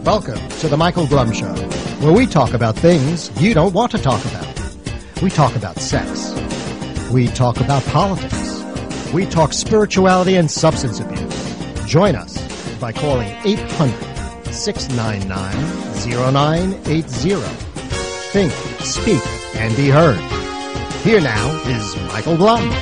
Welcome to the Michael Blum Show, where we talk about things you don't want to talk about. We talk about sex. We talk about politics. We talk spirituality and substance abuse. Join us by calling 800-699-0980. Think, speak, and be heard. Here now is Michael Blum.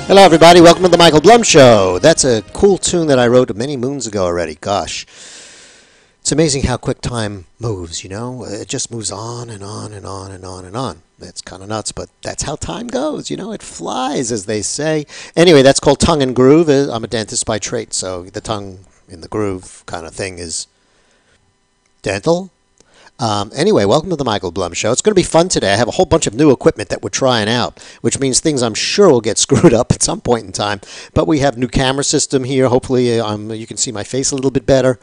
Hello, everybody. Welcome to the Michael Blum Show. That's a cool tune that I wrote many moons ago already. Gosh, it's amazing how quick time moves, you know? It just moves on and on and on and on and on. It's kind of nuts, but that's how time goes, you know? It flies, as they say. Anyway, that's called Tongue and Groove. I'm a dentist by trade, so the tongue in the groove kind of thing is dental. Anyway, welcome to the Michael Blum Show. It's going to be fun today. I have a whole bunch of new equipment that we're trying out, which means things I'm sure will get screwed up at some point in time. But we have a new camera system here. Hopefully, you can see my face a little bit better.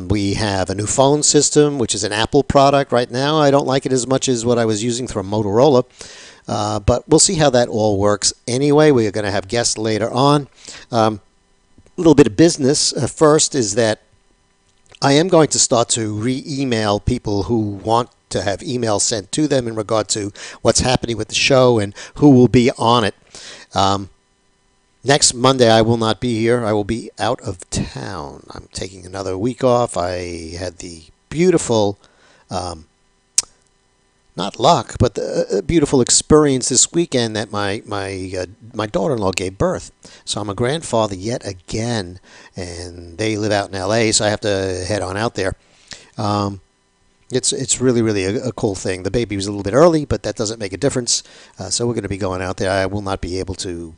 We have a new phone system, which is an Apple product right now. I don't like it as much as what I was using from Motorola. But we'll see how that all works. Anyway, we are going to have guests later on. A little bit of business. First is that I am going to start to re-email people who want to have emails sent to them in regard to what's happening with the show and who will be on it. Next Monday, I will not be here. I will be out of town. I'm taking another week off. I had the beautiful, not luck, but the beautiful experience this weekend that my daughter-in-law gave birth. So I'm a grandfather yet again, and they live out in L.A., so I have to head on out there. It's really a cool thing. The baby was a little bit early, but that doesn't make a difference. So we're going to be going out there. I will not be able to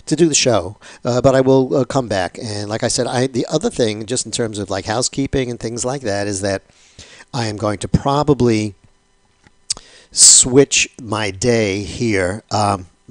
do the show, but I will come back. And like I said, the other thing, just in terms of like housekeeping and things like that, is that I am going to probably switch my day here.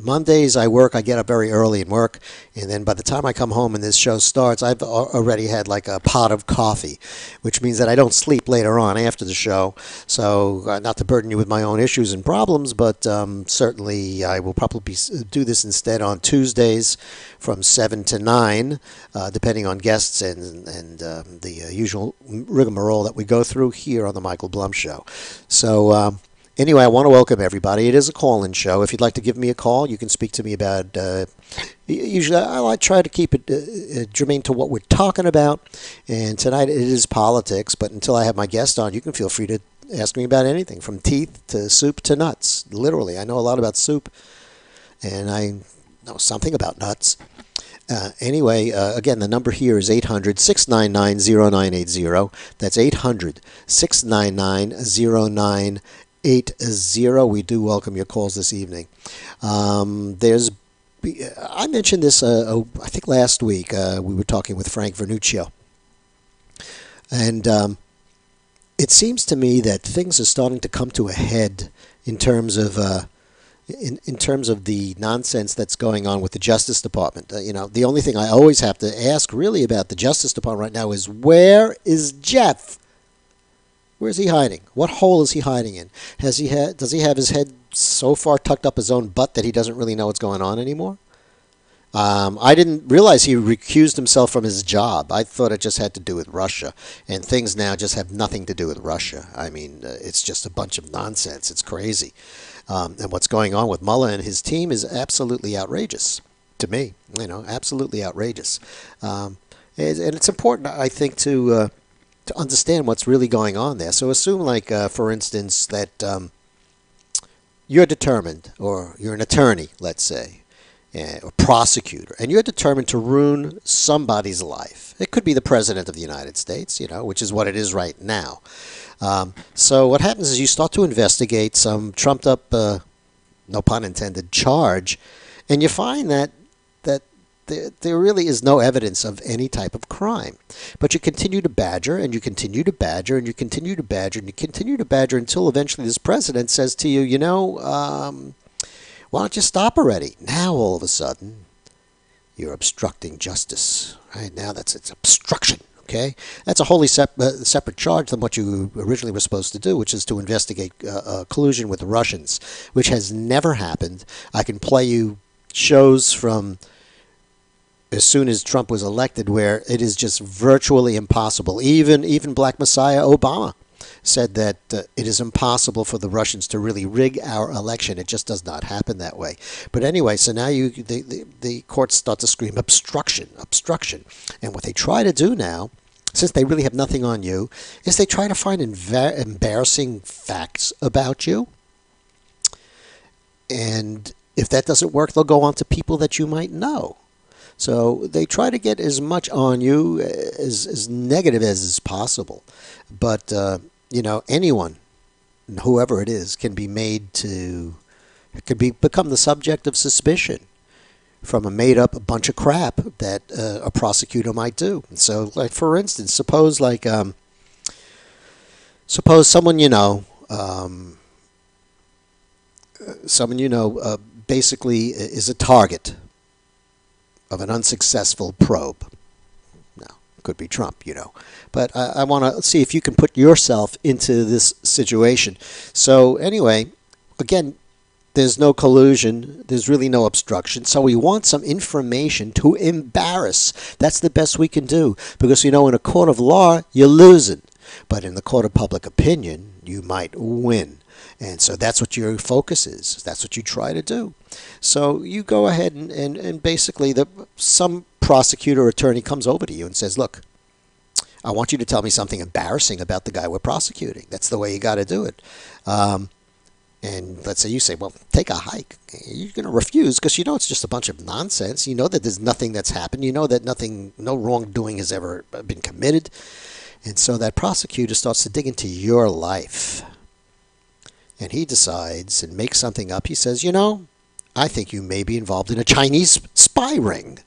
Mondays I get up very early and work, and then by the time I come home and this show starts, I've already had like a pot of coffee, which means that I don't sleep later on after the show. So not to burden you with my own issues and problems, but certainly I will probably do this instead on Tuesdays from 7 to 9, depending on guests and the usual rigmarole that we go through here on the Michael Blum Show. So anyway, I want to welcome everybody. It is a call-in show. If you'd like to give me a call, you can speak to me about, usually I try to keep it germane to what we're talking about. And tonight it is politics, but until I have my guest on, you can feel free to ask me about anything, from teeth to soup to nuts. Literally, I know a lot about soup, and I know something about nuts. Anyway, again, the number here is 800-699-0980. That's 800-699-0980. 80. We do welcome your calls this evening. I mentioned this, I think last week. We were talking with Frank Vernuccio. And it seems to me that things are starting to come to a head in terms of in terms of the nonsense that's going on with the Justice Department. The only thing I always have to ask really about the Justice Department right now is, where is Jeff? Where's he hiding? What hole is he hiding in? Does he have his head so far tucked up his own butt that he doesn't really know what's going on anymore? I didn't realize he recused himself from his job. I thought it just had to do with Russia, and things now just have nothing to do with Russia. I mean, it's just a bunch of nonsense. It's crazy. And what's going on with Mueller and his team is absolutely outrageous to me. Absolutely outrageous. And it's important, I think, to understand what's really going on there. So assume, like, for instance, that you're determined, or you're an attorney, let's say, or prosecutor, and you're determined to ruin somebody's life. It could be the President of the United States, which is what it is right now. So what happens is you start to investigate some trumped up, no pun intended, charge, and you find that there really is no evidence of any type of crime. But you continue to badger, and you continue to badger, and you continue to badger, and you continue to badger until eventually this president says to you, why don't you stop already? Now all of a sudden, you're obstructing justice. Right now, it's obstruction. Okay, that's a wholly separate charge than what you originally were supposed to do, which is to investigate collusion with the Russians, which has never happened. I can play you shows from as soon as Trump was elected where it is just virtually impossible. Even Black Messiah Obama said that it is impossible for the Russians to really rig our election. It just does not happen that way. But anyway, so now the courts start to scream obstruction, obstruction. And what they try to do now, since they really have nothing on you, is they try to find embarrassing facts about you. And if that doesn't work, they'll go on to people that you might know. So they try to get as much on you as negative as is possible. But, anyone, whoever it is, can be made to, become the subject of suspicion from a made-up bunch of crap that a prosecutor might do. So, like, for instance, suppose someone basically is a target of an unsuccessful probe. Now, it could be Trump, But I want to see if you can put yourself into this situation. So anyway, again, there's no collusion. There's really no obstruction. So we want some information to embarrass. That's the best we can do. Because, in a court of law, you're losing. But in the court of public opinion, you might win. And so that's what your focus is. That's what you try to do. So you go ahead and basically some prosecutor or attorney comes over to you and says, look, I want you to tell me something embarrassing about the guy we're prosecuting. That's the way you got to do it. And let's say you say, well, take a hike. You're going to refuse because it's just a bunch of nonsense. You know that there's nothing that's happened. You know that no wrongdoing has ever been committed. And so that prosecutor starts to dig into your life. And he decides and makes something up. He says, I think you may be involved in a Chinese spy ring.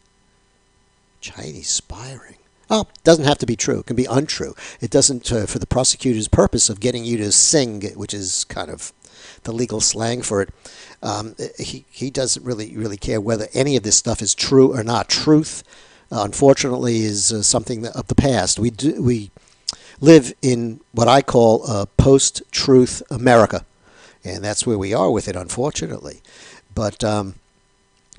Chinese spy ring. Oh, it doesn't have to be true. It can be untrue. It doesn't, for the prosecutor's purpose of getting you to sing, which is kind of the legal slang for it. He doesn't really care whether any of this stuff is true or not. Truth, unfortunately, is something of the past. We live in what I call a post-truth America. And that's where we are with it, unfortunately. But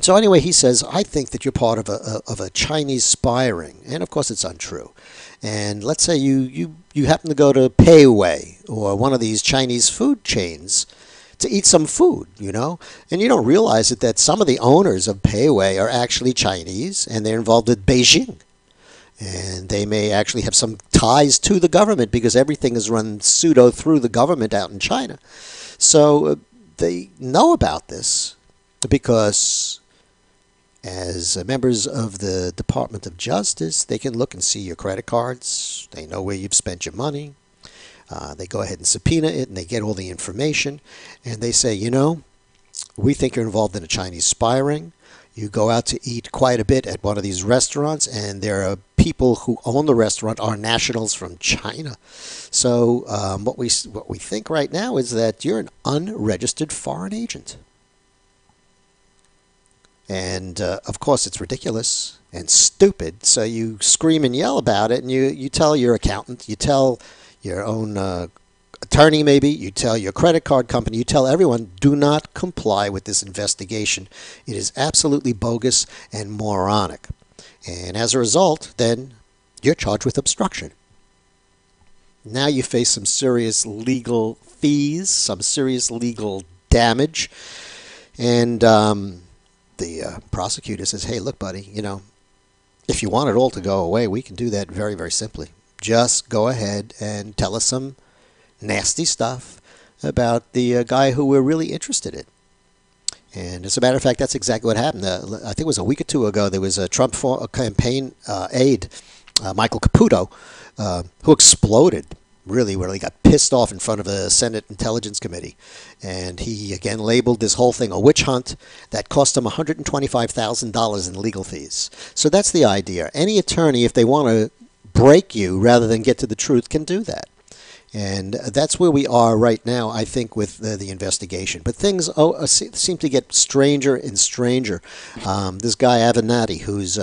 so anyway, he says, I think that you're part of a Chinese spy ring. And of course, it's untrue. And let's say you happen to go to Pei Wei or one of these Chinese food chains to eat some food, and you don't realize that some of the owners of Pei Wei are actually Chinese and they're involved with Beijing. And they may actually have some ties to the government because everything is run pseudo through the government out in China. So they know about this because as members of the Department of Justice, they can look and see your credit cards. They know where you've spent your money. They go ahead and subpoena it, and they get all the information. And they say, we think you're involved in a Chinese spy ring. You go out to eat quite a bit at one of these restaurants, and there are people who own the restaurant are nationals from China. So what we think right now is that you're an unregistered foreign agent. And, of course, it's ridiculous and stupid. So you scream and yell about it, and you tell your accountant, you tell your own attorney maybe, you tell your credit card company, you tell everyone, do not comply with this investigation. It is absolutely bogus and moronic. And as a result, then, you're charged with obstruction. Now you face some serious legal fees, some serious legal damage. And the prosecutor says, hey, look, buddy, if you want it all to go away, we can do that very, very simply. Just go ahead and tell us some nasty stuff about the guy who we're really interested in. And as a matter of fact, that's exactly what happened. I think it was a week or two ago, there was a Trump campaign aide, Michael Caputo, who exploded really got pissed off in front of a Senate Intelligence Committee. And he, again, labeled this whole thing a witch hunt that cost him $125,000 in legal fees. So that's the idea. Any attorney, if they want to break you rather than get to the truth, can do that. And that's where we are right now, I think, with the investigation. But things seem to get stranger and stranger. This guy Avenatti, who's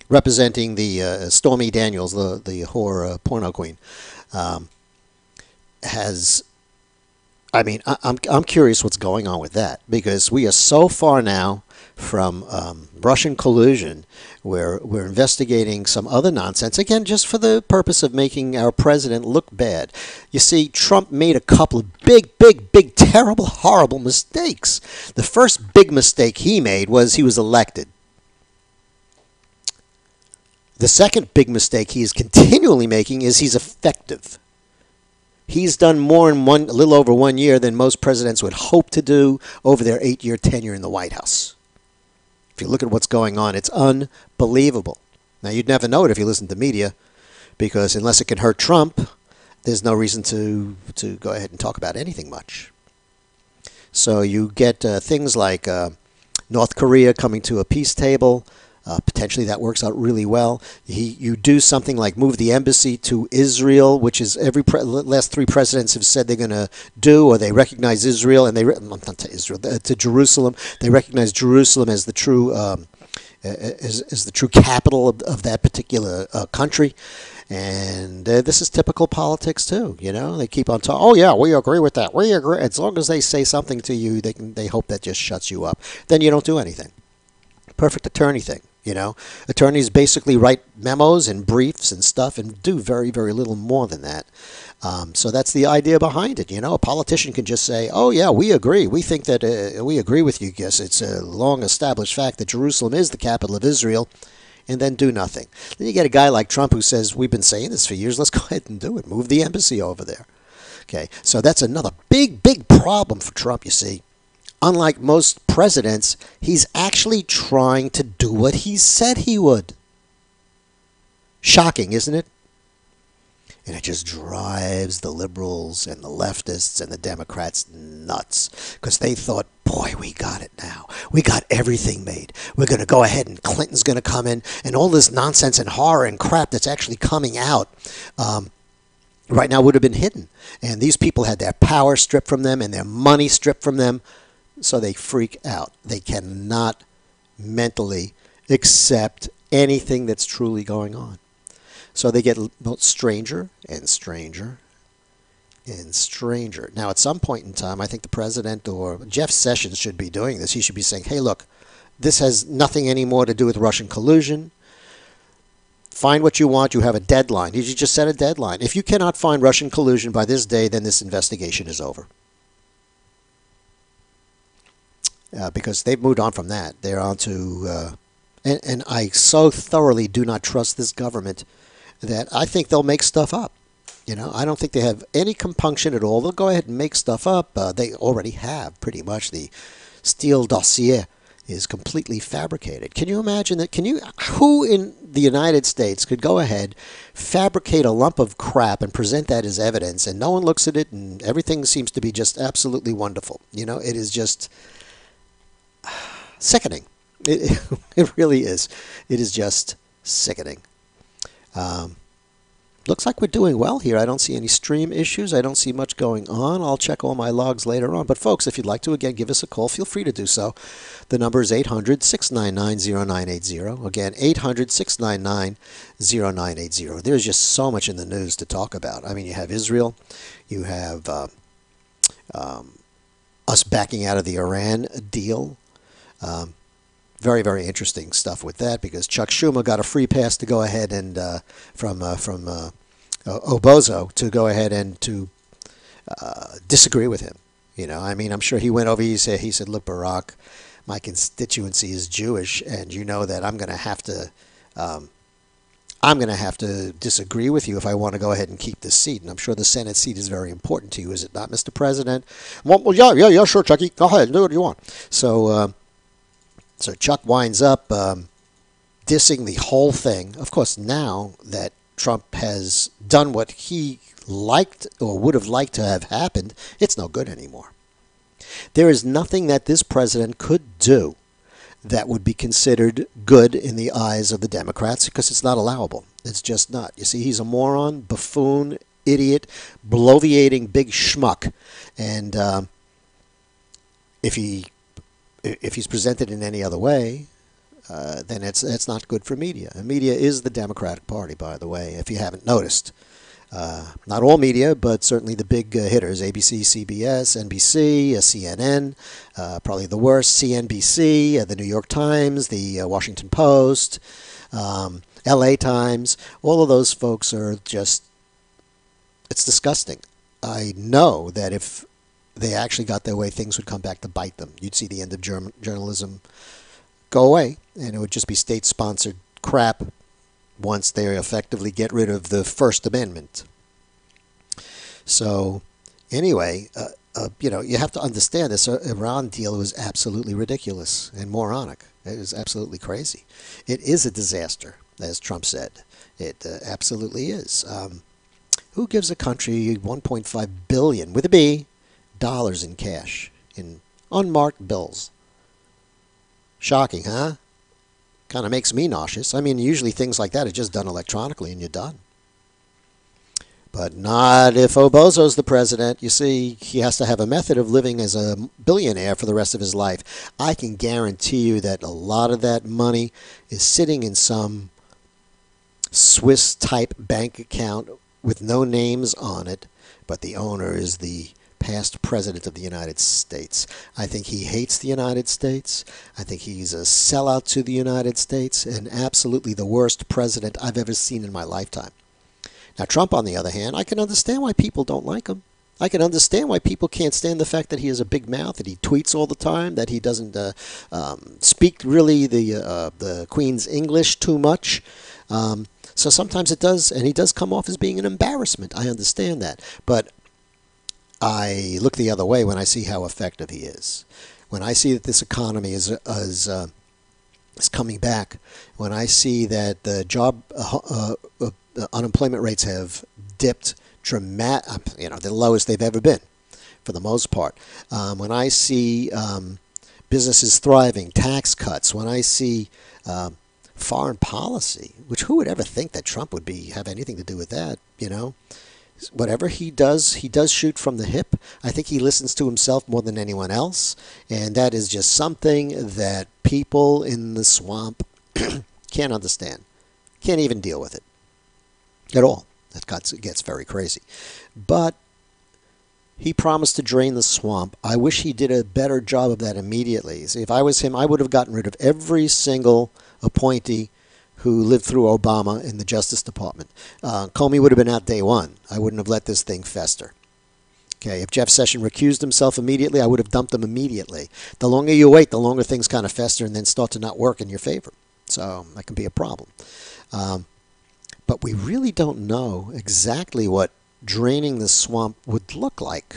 representing the Stormy Daniels, the whore porno queen, has. I mean, I'm curious what's going on with that, because we are so far now from Russian collusion. We're investigating some other nonsense, again, just for the purpose of making our president look bad. You see, Trump made a couple of big, terrible, horrible mistakes. The first big mistake he made was he was elected. The second big mistake he is continually making is he's effective. He's done more in a little over 1 year than most presidents would hope to do over their 8-year tenure in the White House. If you look at what's going on, it's unbelievable. Now, you'd never know it if you listened to media, because unless it can hurt Trump, there's no reason to go ahead and talk about anything much. So you get things like North Korea coming to a peace table. Potentially that works out really well. You do something like move the embassy to Israel, which is last 3 presidents have said they're going to do, or they recognize Israel, and not to Israel, to Jerusalem. They recognize Jerusalem as the true as the true capital of that particular country. And this is typical politics too. You know, they keep on talking. Oh yeah, we agree with that. We agree. As long as they say something to you, they hope that just shuts you up. Then you don't do anything. Perfect attorney thing. You know, attorneys basically write memos and briefs and stuff and do very, very little more than that. So that's the idea behind it. You know, a politician can just say, oh, yeah, we agree. We think that we agree with you. Yes, it's a long established fact that Jerusalem is the capital of Israel, and then do nothing. Then you get a guy like Trump who says, we've been saying this for years. Let's go ahead and do it. Move the embassy over there. Okay, so that's another big problem for Trump, you see. Unlike most presidents, he's actually trying to do what he said he would. Shocking, isn't it? And it just drives the liberals and the leftists and the Democrats nuts, because they thought, boy, we got it now. We got everything made. We're going to go ahead and Clinton's going to come in, and all this nonsense and horror and crap that's actually coming out right now would have been hidden. And these people had their power stripped from them and their money stripped from them. So they freak out. They cannot mentally accept anything that's truly going on. So they get stranger and stranger and stranger. Now, at some point in time, I think the president or Jeff Sessions should be doing this. He should be saying, hey, look, this has nothing anymore to do with Russian collusion. Find what you want. You have a deadline. You just set a deadline. If you cannot find Russian collusion by this day, then this investigation is over. Because they've moved on from that. They're on to, and I so thoroughly do not trust this government that I think they'll make stuff up. You know, I don't think they have any compunction at all. They'll go ahead and make stuff up. They already have, pretty much. The Steele dossier is completely fabricated. Can you imagine that? Who in the United States could go ahead, fabricate a lump of crap and present that as evidence, and no one looks at it, and everything seems to be just absolutely wonderful? You know, it is just sickening. It really is. It is just sickening. Looks like we're doing well here. I don't see any stream issues. I don't see much going on. I'll check all my logs later on. But folks, if you'd like to, again, give us a call. Feel free to do so. The number is 800-699-0980. Again, 800-699-0980. There's just so much in the news to talk about. I mean, you have Israel. You have us backing out of the Iran deal. Very, very interesting stuff with that, because Chuck Schumer got a free pass to go ahead and from Obozo to go ahead and to disagree with him. You know, I mean, I'm sure he went over. He said, "Look, Barack, my constituency is Jewish, and you know that I'm going to have to disagree with you if I want to go ahead and keep this seat. And I'm sure the Senate seat is very important to you, is it not, Mr. President?" Well, yeah, sure, Chucky. Go ahead, do what you want. So Chuck winds up dissing the whole thing. Of course, now that Trump has done what he liked or would have liked to have happened, it's no good anymore. There is nothing that this president could do that would be considered good in the eyes of the Democrats because it's not allowable. It's just not. You see, he's a moron, buffoon, idiot, bloviating big schmuck. And if he's presented in any other way, then it's not good for media. And media is the Democratic Party, by the way, if you haven't noticed. Not all media, but certainly the big hitters, ABC, CBS, NBC, CNN, probably the worst, CNBC, the New York Times, the Washington Post, LA Times. All of those folks are just, it's disgusting. I know that if they actually got their way, things would come back to bite them. You'd see the end of journalism go away, and it would just be state-sponsored crap once they effectively get rid of the First Amendment. So, anyway, you have to understand this Iran deal was absolutely ridiculous and moronic. It was absolutely crazy. It is a disaster, as Trump said. It absolutely is. Who gives a country 1.5 billion, with a B, dollars in cash, in unmarked bills? Shocking, huh? Kind of makes me nauseous. I mean, usually things like that are just done electronically and you're done. But not if Obozo's the president. You see, he has to have a method of living as a billionaire for the rest of his life. I can guarantee you that a lot of that money is sitting in some Swiss-type bank account with no names on it, but the owner is the past president of the United States. I think he hates the United States. I think he's a sellout to the United States and absolutely the worst president I've ever seen in my lifetime. Now, Trump, on the other hand, I can understand why people don't like him. I can understand why people can't stand the fact that he has a big mouth, that he tweets all the time, that he doesn't speak really the Queen's English too much. So sometimes it does, and he does come off as being an embarrassment. I understand that. But I look the other way when I see how effective he is. When I see that this economy is coming back, when I see that the unemployment rates have dipped the lowest they've ever been, for the most part. When I see businesses thriving, tax cuts, when I see foreign policy, which who would ever think that Trump would have anything to do with that, Whatever he does shoot from the hip. I think he listens to himself more than anyone else, and that is just something that people in the swamp can't understand, can't even deal with it at all. That gets very crazy. But he promised to drain the swamp. I wish he did a better job of that immediately. See, if I was him, I would have gotten rid of every single appointee who lived through Obama in the Justice Department. Comey would have been out day one. I wouldn't have let this thing fester. Okay, if Jeff Sessions recused himself immediately, I would have dumped him immediately. The longer you wait, the longer things kind of fester and then start to not work in your favor. So that can be a problem. But we really don't know exactly what draining the swamp would look like.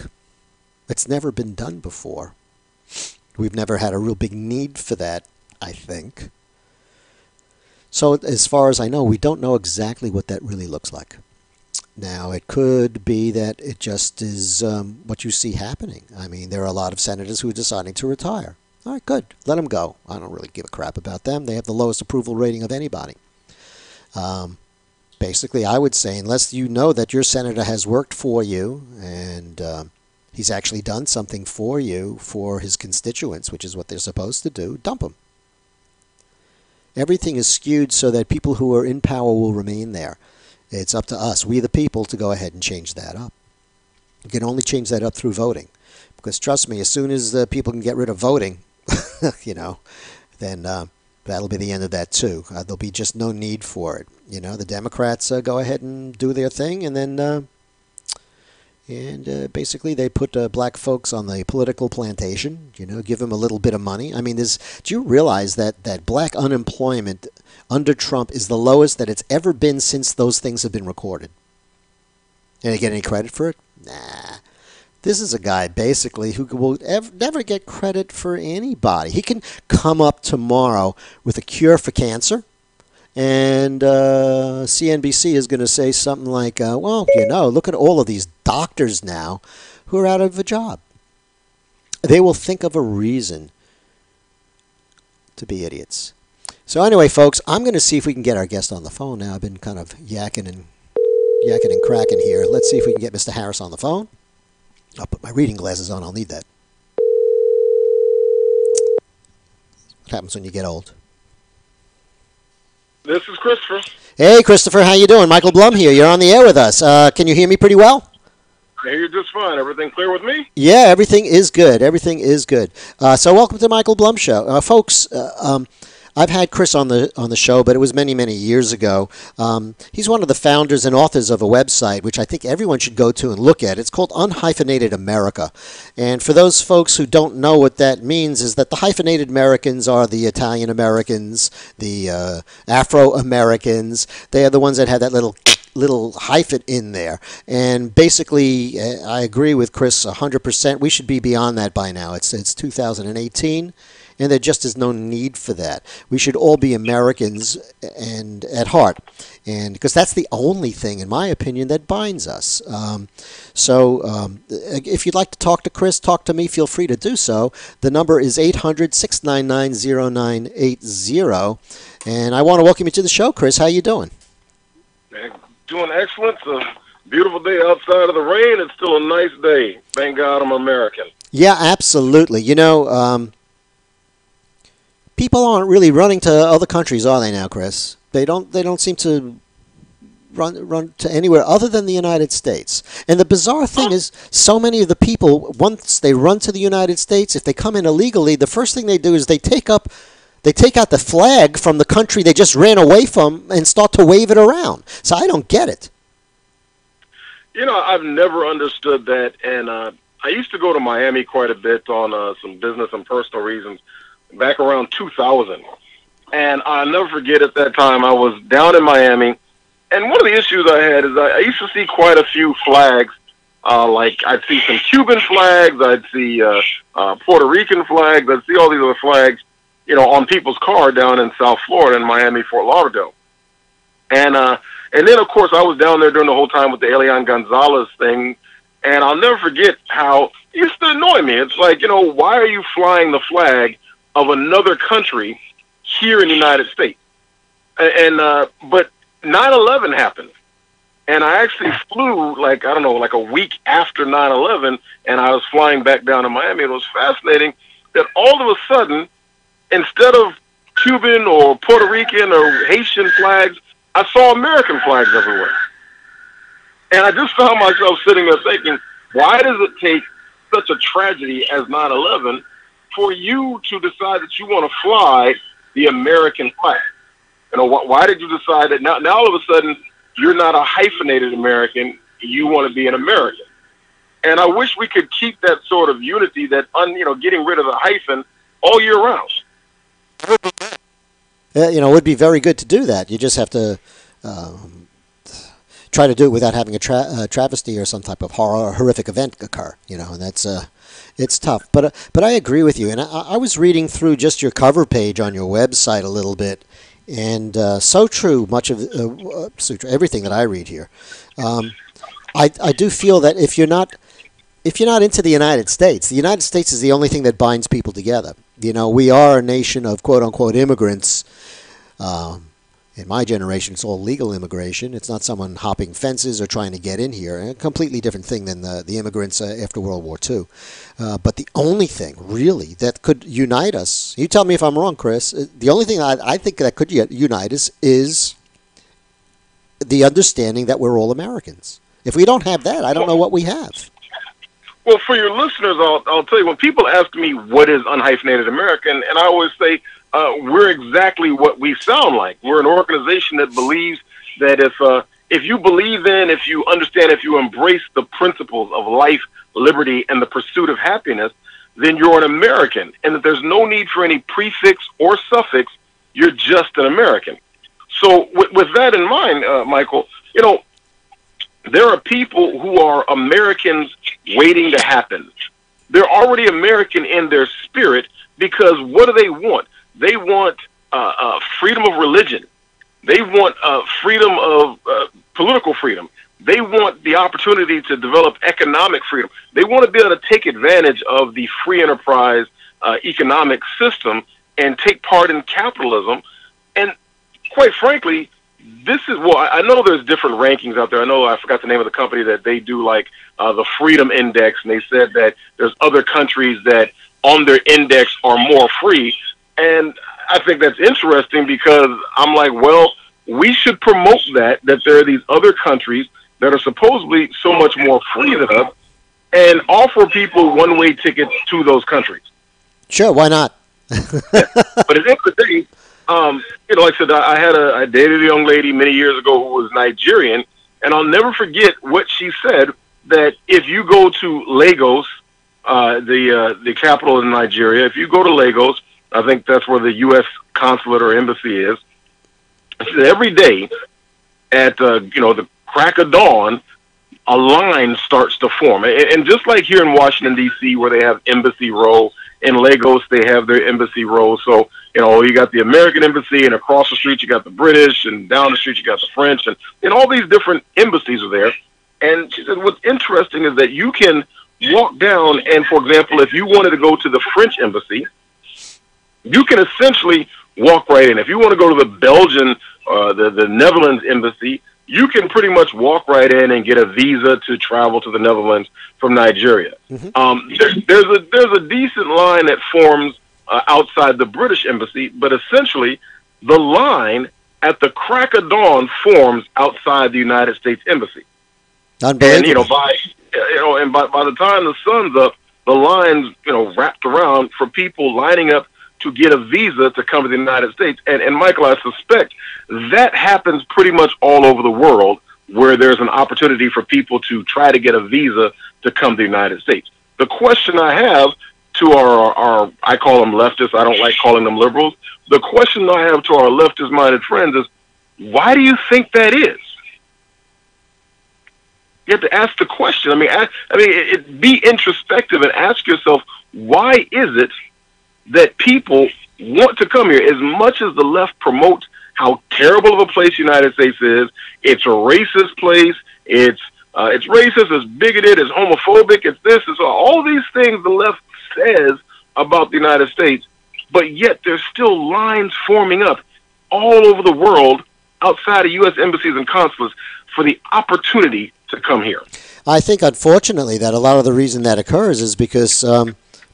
It's never been done before. We've never had a real big need for that, I think. So as far as I know, we don't know exactly what that really looks like. Now, it could be that it just is what you see happening. I mean, there are a lot of senators who are deciding to retire. All right, good. Let them go. I don't really give a crap about them. They have the lowest approval rating of anybody. Basically, I would say, unless you know that your senator has worked for you and he's actually done something for you, for his constituents, which is what they're supposed to do, dump him. Everything is skewed so that people who are in power will remain there. It's up to us, we the people, to go ahead and change that up. You can only change that up through voting. Because trust me, as soon as people can get rid of voting, then that'll be the end of that too. There'll be just no need for it. The Democrats go ahead and do their thing, and then basically they put black folks on the political plantation, give them a little bit of money. I mean, do you realize that black unemployment under Trump is the lowest that it's ever been since those things have been recorded? Did he get any credit for it? Nah. This is a guy, basically, who will never get credit for anybody. He can come up tomorrow with a cure for cancer, And CNBC is going to say something like, well, look at all of these doctors now who are out of a job. They will think of a reason to be idiots. So anyway, folks, I'm going to see if we can get our guest on the phone now. I've been kind of yakking and cracking here. Let's see if we can get Mr. Harris on the phone. I'll put my reading glasses on. I'll need that. What happens when you get old? This is Christopher. Hey, Christopher, how you doing? Michael Blum here. You're on the air with us. Can you hear me pretty well? I hear you just fine. Everything clear with me? Yeah, everything is good. Everything is good. So welcome to Michael Blum Show. Folks, I've had Chris on the show, but it was many, many years ago. He's one of the founders and authors of a website, which I think everyone should go to and look at. It's called Unhyphenated America. And for those folks who don't know what that means, is that the hyphenated Americans are the Italian Americans, the Afro-Americans. They are the ones that have that little hyphen in there. And basically, I agree with Chris 100%. We should be beyond that by now. It's 2018. And there just is no need for that. We should all be Americans and at heart, and because that's the only thing, in my opinion, that binds us. If you'd like to talk to Chris, talk to me. Feel free to do so. The number is 800-699-0980, and I want to welcome you to the show, Chris. How you doing? Doing excellent. It's a beautiful day outside of the rain. It's still a nice day. Thank God I'm American. Yeah, absolutely. People aren't really running to other countries, are they now, Chris? They don't seem to run to anywhere other than the United States. And the bizarre thing is, so many of the people, once they run to the United States, if they come in illegally, the first thing they do is they take out the flag from the country they just ran away from and start to wave it around. So I don't get it. I've never understood that, and I used to go to Miami quite a bit on some business and personal reasons back around 2000. And I'll never forget, at that time I was down in Miami, and one of the issues I had is I used to see quite a few flags. Like I'd see some Cuban flags, I'd see Puerto Rican flags, I'd see all these other flags, on people's car down in South Florida, in Miami, Fort Lauderdale. And then, of course, I was down there during the whole time with the Elian Gonzalez thing, and I'll never forget how it used to annoy me. It's like, why are you flying the flag of another country here in the United States? But 9/11 happened, and I actually flew like a week after 9/11, and I was flying back down to Miami. It was fascinating that all of a sudden, instead of Cuban or Puerto Rican or Haitian flags, I saw American flags everywhere. And I just found myself sitting there thinking, why does it take such a tragedy as 9/11 for you to decide that you want to fly the American flag? Why did you decide that now all of a sudden you're not a hyphenated American, you want to be an American? And I wish we could keep that sort of unity, that getting rid of the hyphen all year round. It would be very good to do that. You just have to try to do it without having a travesty or some type of horrific event occur. And that's it's tough. But I agree with you. And I was reading through just your cover page on your website a little bit, and so true. Much of everything that I read here. I do feel that if you're not into the United States is the only thing that binds people together. We are a nation of quote-unquote immigrants. In my generation, it's all legal immigration. It's not someone hopping fences or trying to get in here. A completely different thing than the immigrants after World War II. But the only thing, really, that could unite us, you tell me if I'm wrong, Chris, the only thing I think that could unite us is the understanding that we're all Americans. If we don't have that, I don't know what we have. Well, for your listeners, I'll tell you, when people ask me what is Unhyphenated American, and I always say we're exactly what we sound like. We're an organization that believes that if you believe in, if you understand, if you embrace the principles of life, liberty, and the pursuit of happiness, then you're an American, and that there's no need for any prefix or suffix. You're just an American. So with that in mind, Michael, there are people who are Americans waiting to happen. They're already American in their spirit, because what do they want? They want freedom of religion. They want freedom of political freedom. They want the opportunity to develop economic freedom. They want to be able to take advantage of the free enterprise economic system and take part in capitalism. And quite frankly, this is, well, I know there's different rankings out there. I know I forgot the name of the company that they do like the Freedom Index, and they said that there's other countries that on their index are more free. And I think that's interesting because I'm like, well, we should promote that there are these other countries that are supposedly so much more free than us and offer people one-way tickets to those countries. Sure, why not? But at the end of the day, like I said, I dated a young lady many years ago who was Nigerian, and I'll never forget what she said, that if you go to Lagos, the capital of Nigeria, if you go to Lagos, I think that's where the U.S. consulate or embassy is, she said every day at, the crack of dawn, a line starts to form. And just like here in Washington, D.C., where they have Embassy Row, in Lagos, they have their Embassy Row. So, you got the American Embassy, and across the street, you got the British, and down the street, you got the French, and all these different embassies are there. And she said what's interesting is that you can walk down, and, for example, if you wanted to go to the French Embassy, you can essentially walk right in. If you want to go to the Belgian, the Netherlands Embassy, you can pretty much walk right in and get a visa to travel to the Netherlands from Nigeria. Mm-hmm. There's a decent line that forms outside the British Embassy, but essentially the line at the crack of dawn forms outside the United States Embassy. Unbelievable. And by the time the sun's up, the line's wrapped around for people lining up to get a visa to come to the United States. And Michael, I suspect that happens pretty much all over the world where there's an opportunity for people to try to get a visa to come to the United States. The question I have to our I call them leftists, I don't like calling them liberals. The question I have to our leftist-minded friends is, why do you think that is? You have to ask the question. Be introspective and ask yourself, why is it that people want to come here? As much as the left promotes how terrible of a place the United States is, it's a racist place, it's racist, it's bigoted, it's homophobic, it's this, it's all these things the left says about the United States, but yet there's still lines forming up all over the world outside of U.S. embassies and consulates for the opportunity to come here. I think, unfortunately, that a lot of the reason that occurs is because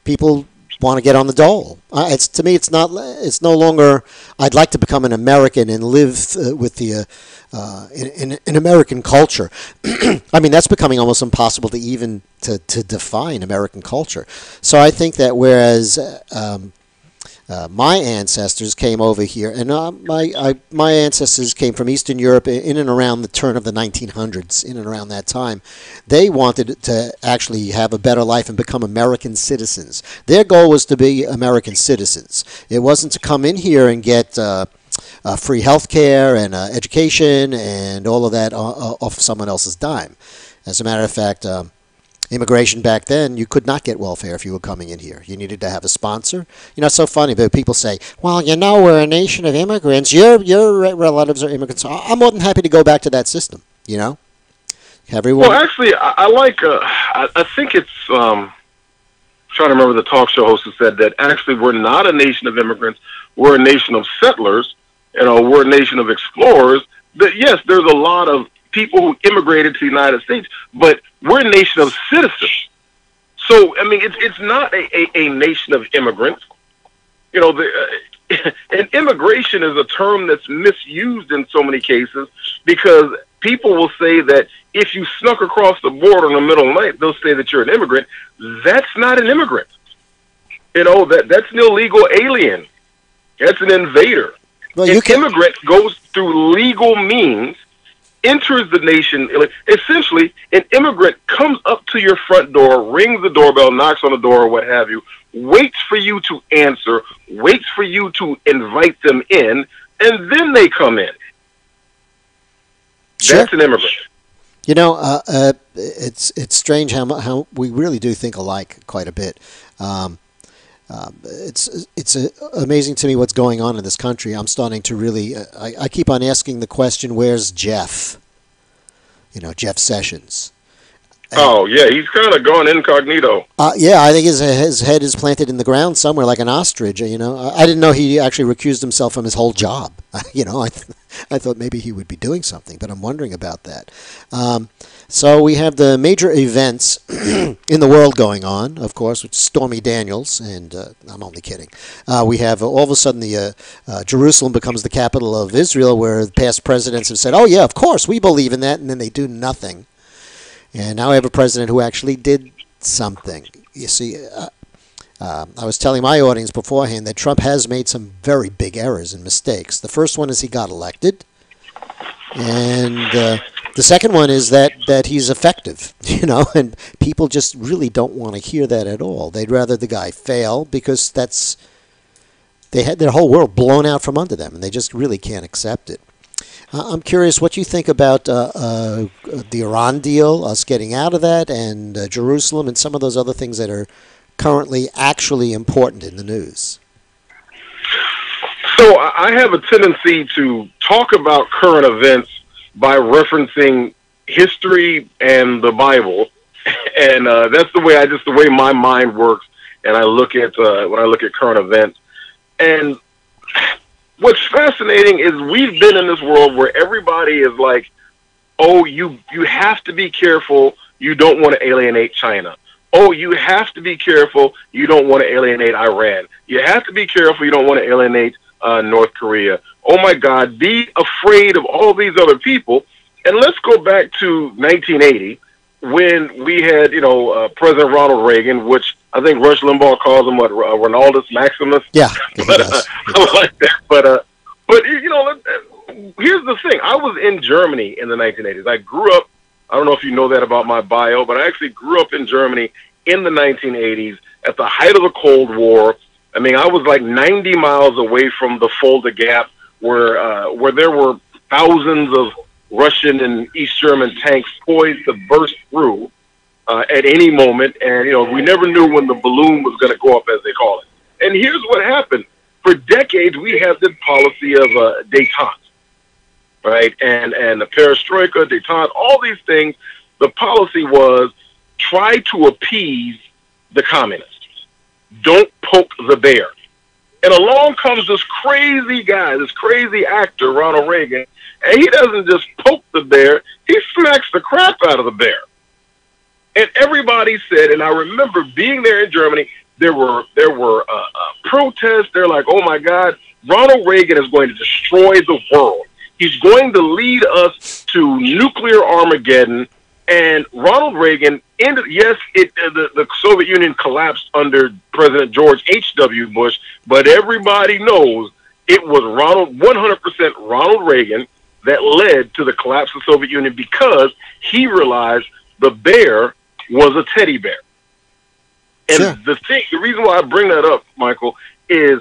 people want to get on the dole. To me, it's no longer, I'd like to become an American and live with the in American culture. That's becoming almost impossible to even to define American culture. So I think that whereas my ancestors came over here, and my ancestors came from Eastern Europe in and around the turn of the 1900s, in and around that time. They wanted to actually have a better life and become American citizens. Their goal was to be American citizens. It wasn't to come in here and get free health care and education and all of that off someone else's dime. As a matter of fact, immigration back then, you could not get welfare if you were coming in here. You needed to have a sponsor. It's so funny, but people say, well, we're a nation of immigrants. Your relatives are immigrants. I'm more than happy to go back to that system, Everyone. Well, actually, I like, I think it's, trying to remember the talk show host who said that actually we're not a nation of immigrants. We're a nation of settlers. We're a nation of explorers. But yes, there's a lot of people who immigrated to the United States, but we're a nation of citizens. So, it's not a nation of immigrants. And immigration is a term that's misused in so many cases because people will say that if you snuck across the border in the middle of the night, they'll say that you're an immigrant. That's not an immigrant. That's an illegal alien. That's an invader. Well, an immigrant goes through legal means, enters the nation. Essentially, an immigrant comes up to your front door, rings the doorbell, knocks on the door, or what have you, waits for you to answer, waits for you to invite them in, and then they come in. Sure. That's an immigrant. It's strange how we really do think alike quite a bit. It's amazing to me what's going on in this country. I'm starting to really. I keep on asking the question, "Where's Jeff?" Jeff Sessions. Oh yeah, he's kind of gone incognito. Yeah, I think his head is planted in the ground somewhere like an ostrich. I didn't know he actually recused himself from his whole job. I thought maybe he would be doing something, but I'm wondering about that. So we have the major events in the world going on, of course, with Stormy Daniels, and I'm only kidding. We have all of a sudden the Jerusalem becomes the capital of Israel, where past presidents have said, "Oh yeah, of course we believe in that," and then they do nothing. And now I have a president who actually did something. You see, I was telling my audience beforehand that Trump has made some very big errors and mistakes. The first one is he got elected. And the second one is that he's effective, and people just really don't want to hear that at all. They'd rather the guy fail because they had their whole world blown out from under them, and they just really can't accept it. I'm curious what you think about the Iran deal, us getting out of that, and Jerusalem, and some of those other things that are currently actually important in the news. So I have a tendency to talk about current events by referencing history and the Bible, and that's the way my mind works. And I look at when I look at current events, and what's fascinating is we've been in this world where everybody is like, oh, you have to be careful. You don't want to alienate China. Oh, you have to be careful. You don't want to alienate Iran. You have to be careful. You don't want to alienate North Korea. Oh, my God, be afraid of all these other people. And let's go back to 1980 when we had, President Ronald Reagan, which I think Rush Limbaugh calls him Ronaldus Maximus. Yeah, but I like that. But here's the thing: I was in Germany in the 1980s. I grew up. I don't know if you know that about my bio, but I actually grew up in Germany in the 1980s at the height of the Cold War. I mean, I was like 90 miles away from the Fulda Gap, where there were thousands of Russian and East German tanks poised to burst through at any moment, and we never knew when the balloon was going to go up, as they call it. And here's what happened: for decades, we had this policy of détente, right? And the perestroika, détente, all these things. The policy was try to appease the communists. Don't poke the bear. And along comes this crazy guy, this crazy actor, Ronald Reagan, and he doesn't just poke the bear; he smacks the crap out of the bear. And everybody said, and I remember being there in Germany, there were protests. They're like, oh my God, Ronald Reagan is going to destroy the world. He's going to lead us to nuclear Armageddon. And Ronald Reagan ended. Yes, the Soviet Union collapsed under President George H.W. Bush, but everybody knows it was 100% Ronald Reagan that led to the collapse of the Soviet Union, because he realized the bear was a teddy bear. And sure. The reason why I bring that up, Michael, is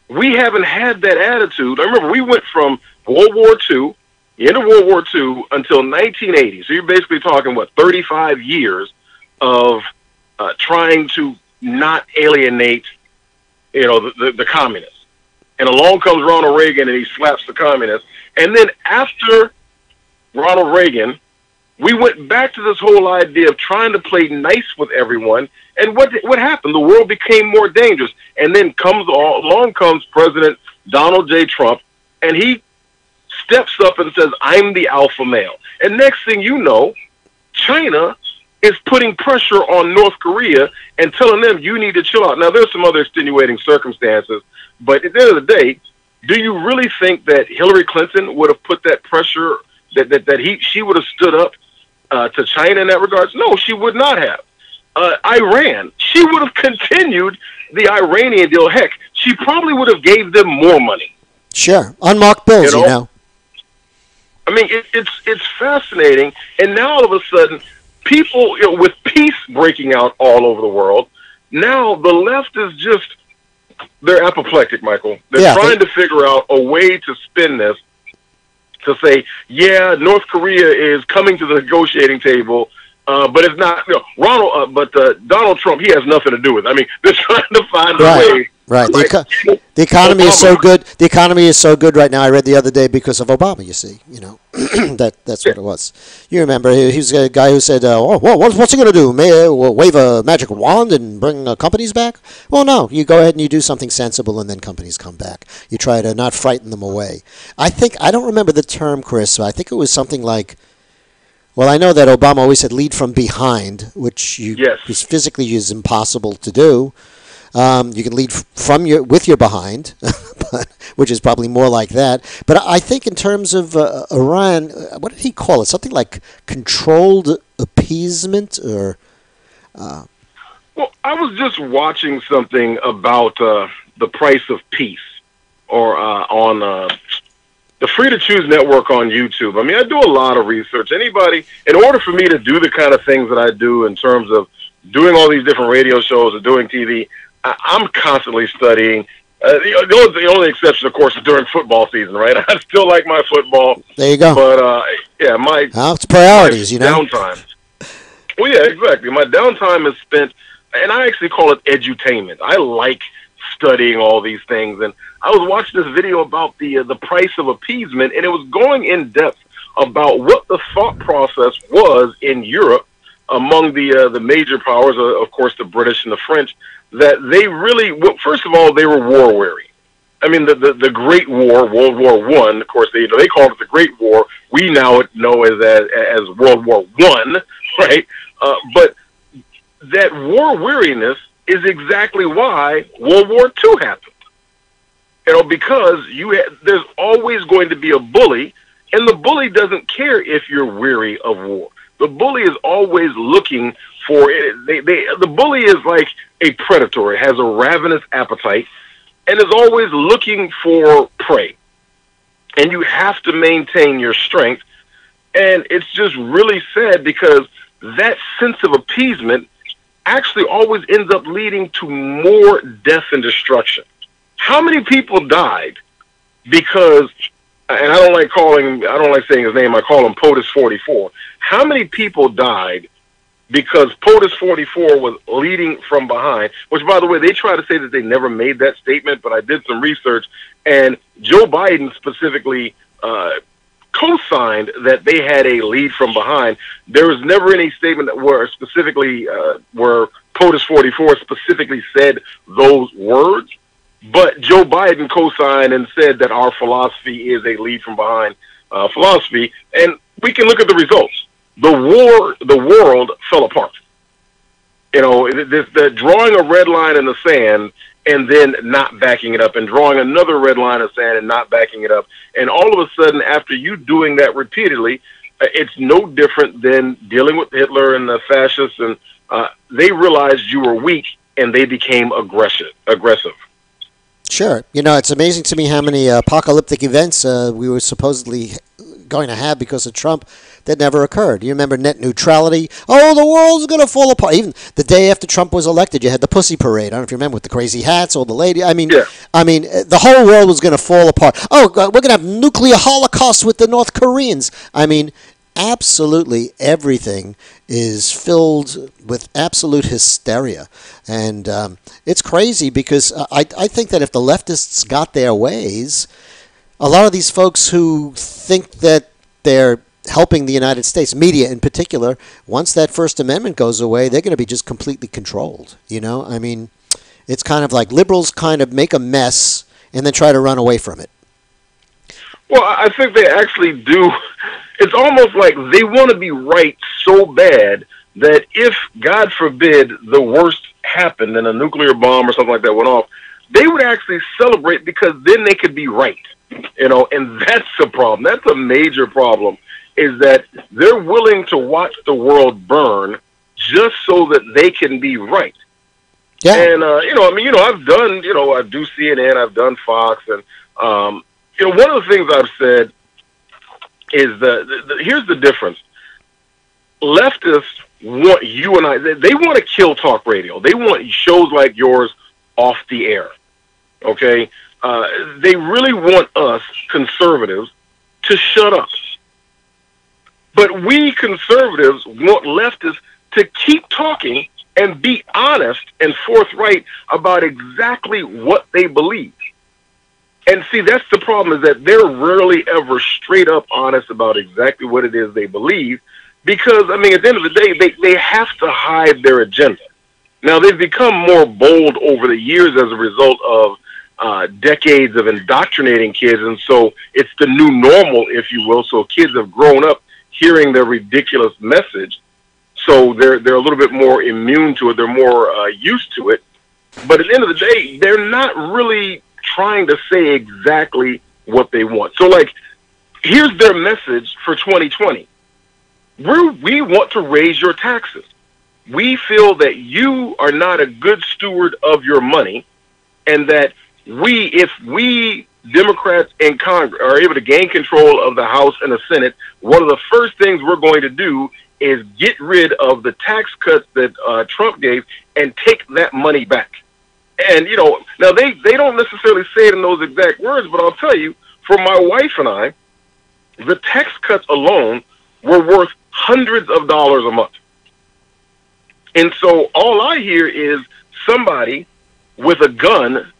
we haven't had that attitude. I remember we went from World War II, the end of World War II, until 1980. So you're basically talking, 35 years of trying to not alienate, the communists. And along comes Ronald Reagan, and he slaps the communists. And then after Ronald Reagan, we went back to this whole idea of trying to play nice with everyone. And what happened? The world became more dangerous. And then along comes President Donald J. Trump, and he steps up and says, I'm the alpha male. And next thing you know, China is putting pressure on North Korea and telling them, you need to chill out. Now, there's some other extenuating circumstances, but at the end of the day, do you really think that Hillary Clinton would have put that pressure, that she would have stood up to China in that regards? No, she would not have. Iran, she would have continued the Iranian deal. Heck, she probably would have gave them more money. Sure, unmarked bills, I mean, it's fascinating. And now all of a sudden, people, with peace breaking out all over the world, now the left is they're apoplectic, Michael. They're trying to figure out a way to spin this to say, yeah, North Korea is coming to the negotiating table. But it's not, Donald Trump, he has nothing to do with it. I mean, they're trying to find a way. Right. Like, The economy is so Obama. good. The economy is so good right now. I read the other day because of Obama. You see, that's what it was. You remember he was a guy who said, what's he going to do? Wave a magic wand and bring companies back? Well, no. You go ahead and you do something sensible, and then companies come back. You try to not frighten them away. I don't remember the term, Chris. But I think it was something like. Well, I know that Obama always said lead from behind, which is physically is impossible to do. You can lead with your behind, which is probably more like that. But I think in terms of Iran, what did he call it? Something like controlled appeasement, or. Well, I was just watching something about the price of peace, or on the Free to Choose network on YouTube. I mean, I do a lot of research. In order for me to do the kind of things that I do in terms of doing all these different radio shows or doing TV, I'm constantly studying. The only exception, of course, is during football season, right? I still like my football. There you go. But, it's priorities, downtime. Well, yeah, exactly. My downtime is spent, and I actually call it edutainment. I like studying all these things, and I was watching this video about the price of appeasement, and it was going in depth about what the thought process was in Europe among the major powers, of course, the British and the French, that they really, first of all, they were war weary. I mean, the Great War, World War One, of course, they called it the Great War. We now know as World War One, right? But that war weariness is exactly why World War II happened. Because there's always going to be a bully, and the bully doesn't care if you're weary of war. The bully is always looking for it. The bully is like a predator. It has a ravenous appetite and is always looking for prey. And you have to maintain your strength. And it's just really sad because that sense of appeasement actually always ends up leading to more death and destruction. How many people died because, and I don't like saying his name, I call him POTUS 44. How many people died because POTUS 44 was leading from behind, which, by the way, they try to say that they never made that statement, but I did some research, and Joe Biden specifically co-signed that they had a lead from behind. There was never any statement where POTUS 44 specifically said those words, but Joe Biden co-signed and said that our philosophy is a lead from behind philosophy, and we can look at the results. The world fell apart. The drawing a red line in the sand and then not backing it up, and drawing another red line of sand and not backing it up. And all of a sudden, after you doing that repeatedly, it's no different than dealing with Hitler and the fascists, and they realized you were weak, and they became aggressive. Sure. It's amazing to me how many apocalyptic events we were supposedly going to have because of Trump that never occurred. You remember net neutrality? Oh, the world's going to fall apart. Even the day after Trump was elected, you had the pussy parade. I don't know if you remember, with the crazy hats, all the lady. The whole world was going to fall apart. Oh, God, we're going to have nuclear holocaust with the North Koreans. Absolutely everything is filled with absolute hysteria. And it's crazy because I think that if the leftists got their ways, a lot of these folks who think that they're helping the United States, media in particular, once that First Amendment goes away, they're going to be just completely controlled. It's kind of like liberals kind of make a mess and then try to run away from it. Well, I think they actually do. It's almost like they want to be right so bad that if, God forbid, the worst happened and a nuclear bomb or something like that went off, they would actually celebrate because then they could be right. And that's the problem. That's a major problem, is that they're willing to watch the world burn just so that they can be right. Yeah. And, I've done, I do CNN, I've done Fox, and, one of the things I've said is here's the difference. Leftists want you and I, they want to kill talk radio. They want shows like yours off the air. Okay? They really want us conservatives to shut up. But we conservatives want leftists to keep talking and be honest and forthright about exactly what they believe. And see, that's the problem, is that they're rarely ever straight up honest about exactly what it is they believe, because, I mean, at the end of the day, they have to hide their agenda. Now, they've become more bold over the years as a result of decades of indoctrinating kids, and so it's the new normal, if you will. So kids have grown up hearing their ridiculous message, so they're a little bit more immune to it. They're more used to it. But at the end of the day, they're not really trying to say exactly what they want. So, like, here's their message for 2020. We want to raise your taxes. We feel that you are not a good steward of your money, and that if we Democrats in Congress are able to gain control of the House and the Senate, one of the first things we're going to do is get rid of the tax cuts that Trump gave and take that money back. And, now they don't necessarily say it in those exact words, but I'll tell you, for my wife and I, the tax cuts alone were worth hundreds of dollars a month. And so all I hear is somebody with a gun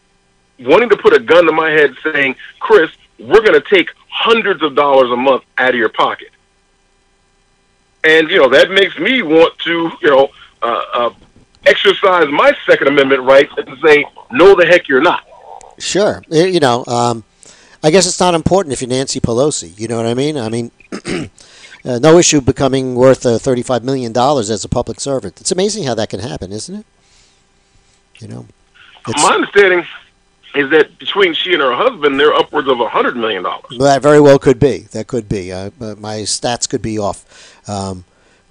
wanting to put a gun to my head saying, Chris, we're going to take hundreds of dollars a month out of your pocket. And, that makes me want to, exercise my Second Amendment rights and say, no, the heck you're not. Sure. I guess it's not important if you're Nancy Pelosi. You know what I mean? I mean, no issue becoming worth $35 million as a public servant. It's amazing how that can happen, isn't it? My understanding is that between she and her husband, they're upwards of $100 million. Well, that very well could be. That could be. My stats could be off.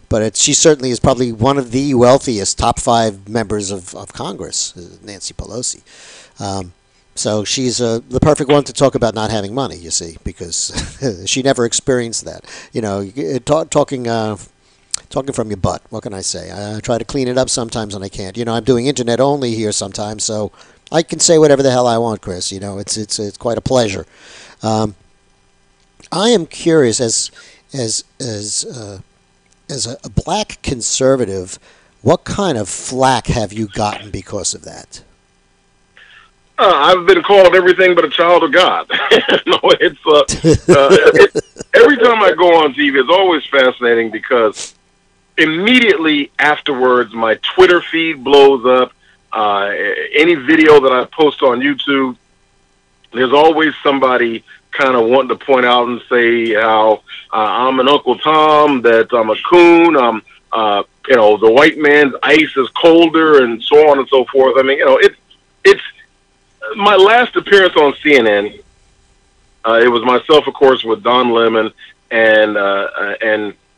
But she certainly is probably one of the wealthiest top 5 members of Congress, Nancy Pelosi. So she's the perfect one to talk about not having money, you see, because she never experienced that. Talking from your butt. What can I say? I try to clean it up sometimes and I can't. I'm doing internet only here sometimes, so I can say whatever the hell I want, Chris. It's quite a pleasure. I am curious as a black conservative, what kind of flack have you gotten because of that? I've been called everything but a child of God. No, every time I go on TV, it's always fascinating because immediately afterwards, my Twitter feed blows up. Any video that I post on YouTube, there's always somebody kind of wanting to point out and say how I'm an Uncle Tom, that I'm a coon, the white man's ice is colder, and so on and so forth. I mean, it's my last appearance on CNN. It was myself, of course, with Don Lemon and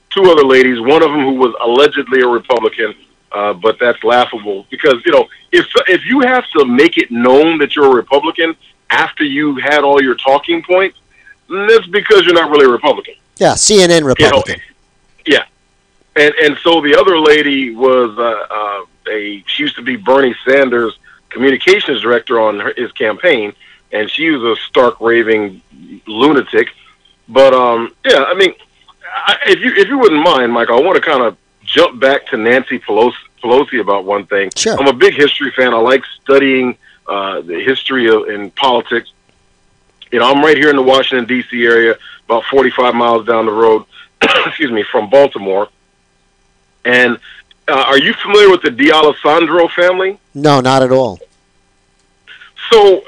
2 other ladies. One of them who was allegedly a Republican, but that's laughable because if you have to make it known that you're a Republican after you had all your talking points, that's because you're not really a Republican. Yeah, CNN Republican. Yeah. And so the other lady was she used to be Bernie Sanders' communications director on his campaign, and she was a stark raving lunatic. But I mean, if you wouldn't mind, Mike, I want to kind of jump back to Nancy Pelosi about one thing. Sure. I'm a big history fan. I like studying the history in politics. I'm right here in the Washington, D.C. area, about 45 miles down the road, from Baltimore. And are you familiar with the D'Alessandro family? No, not at all. So,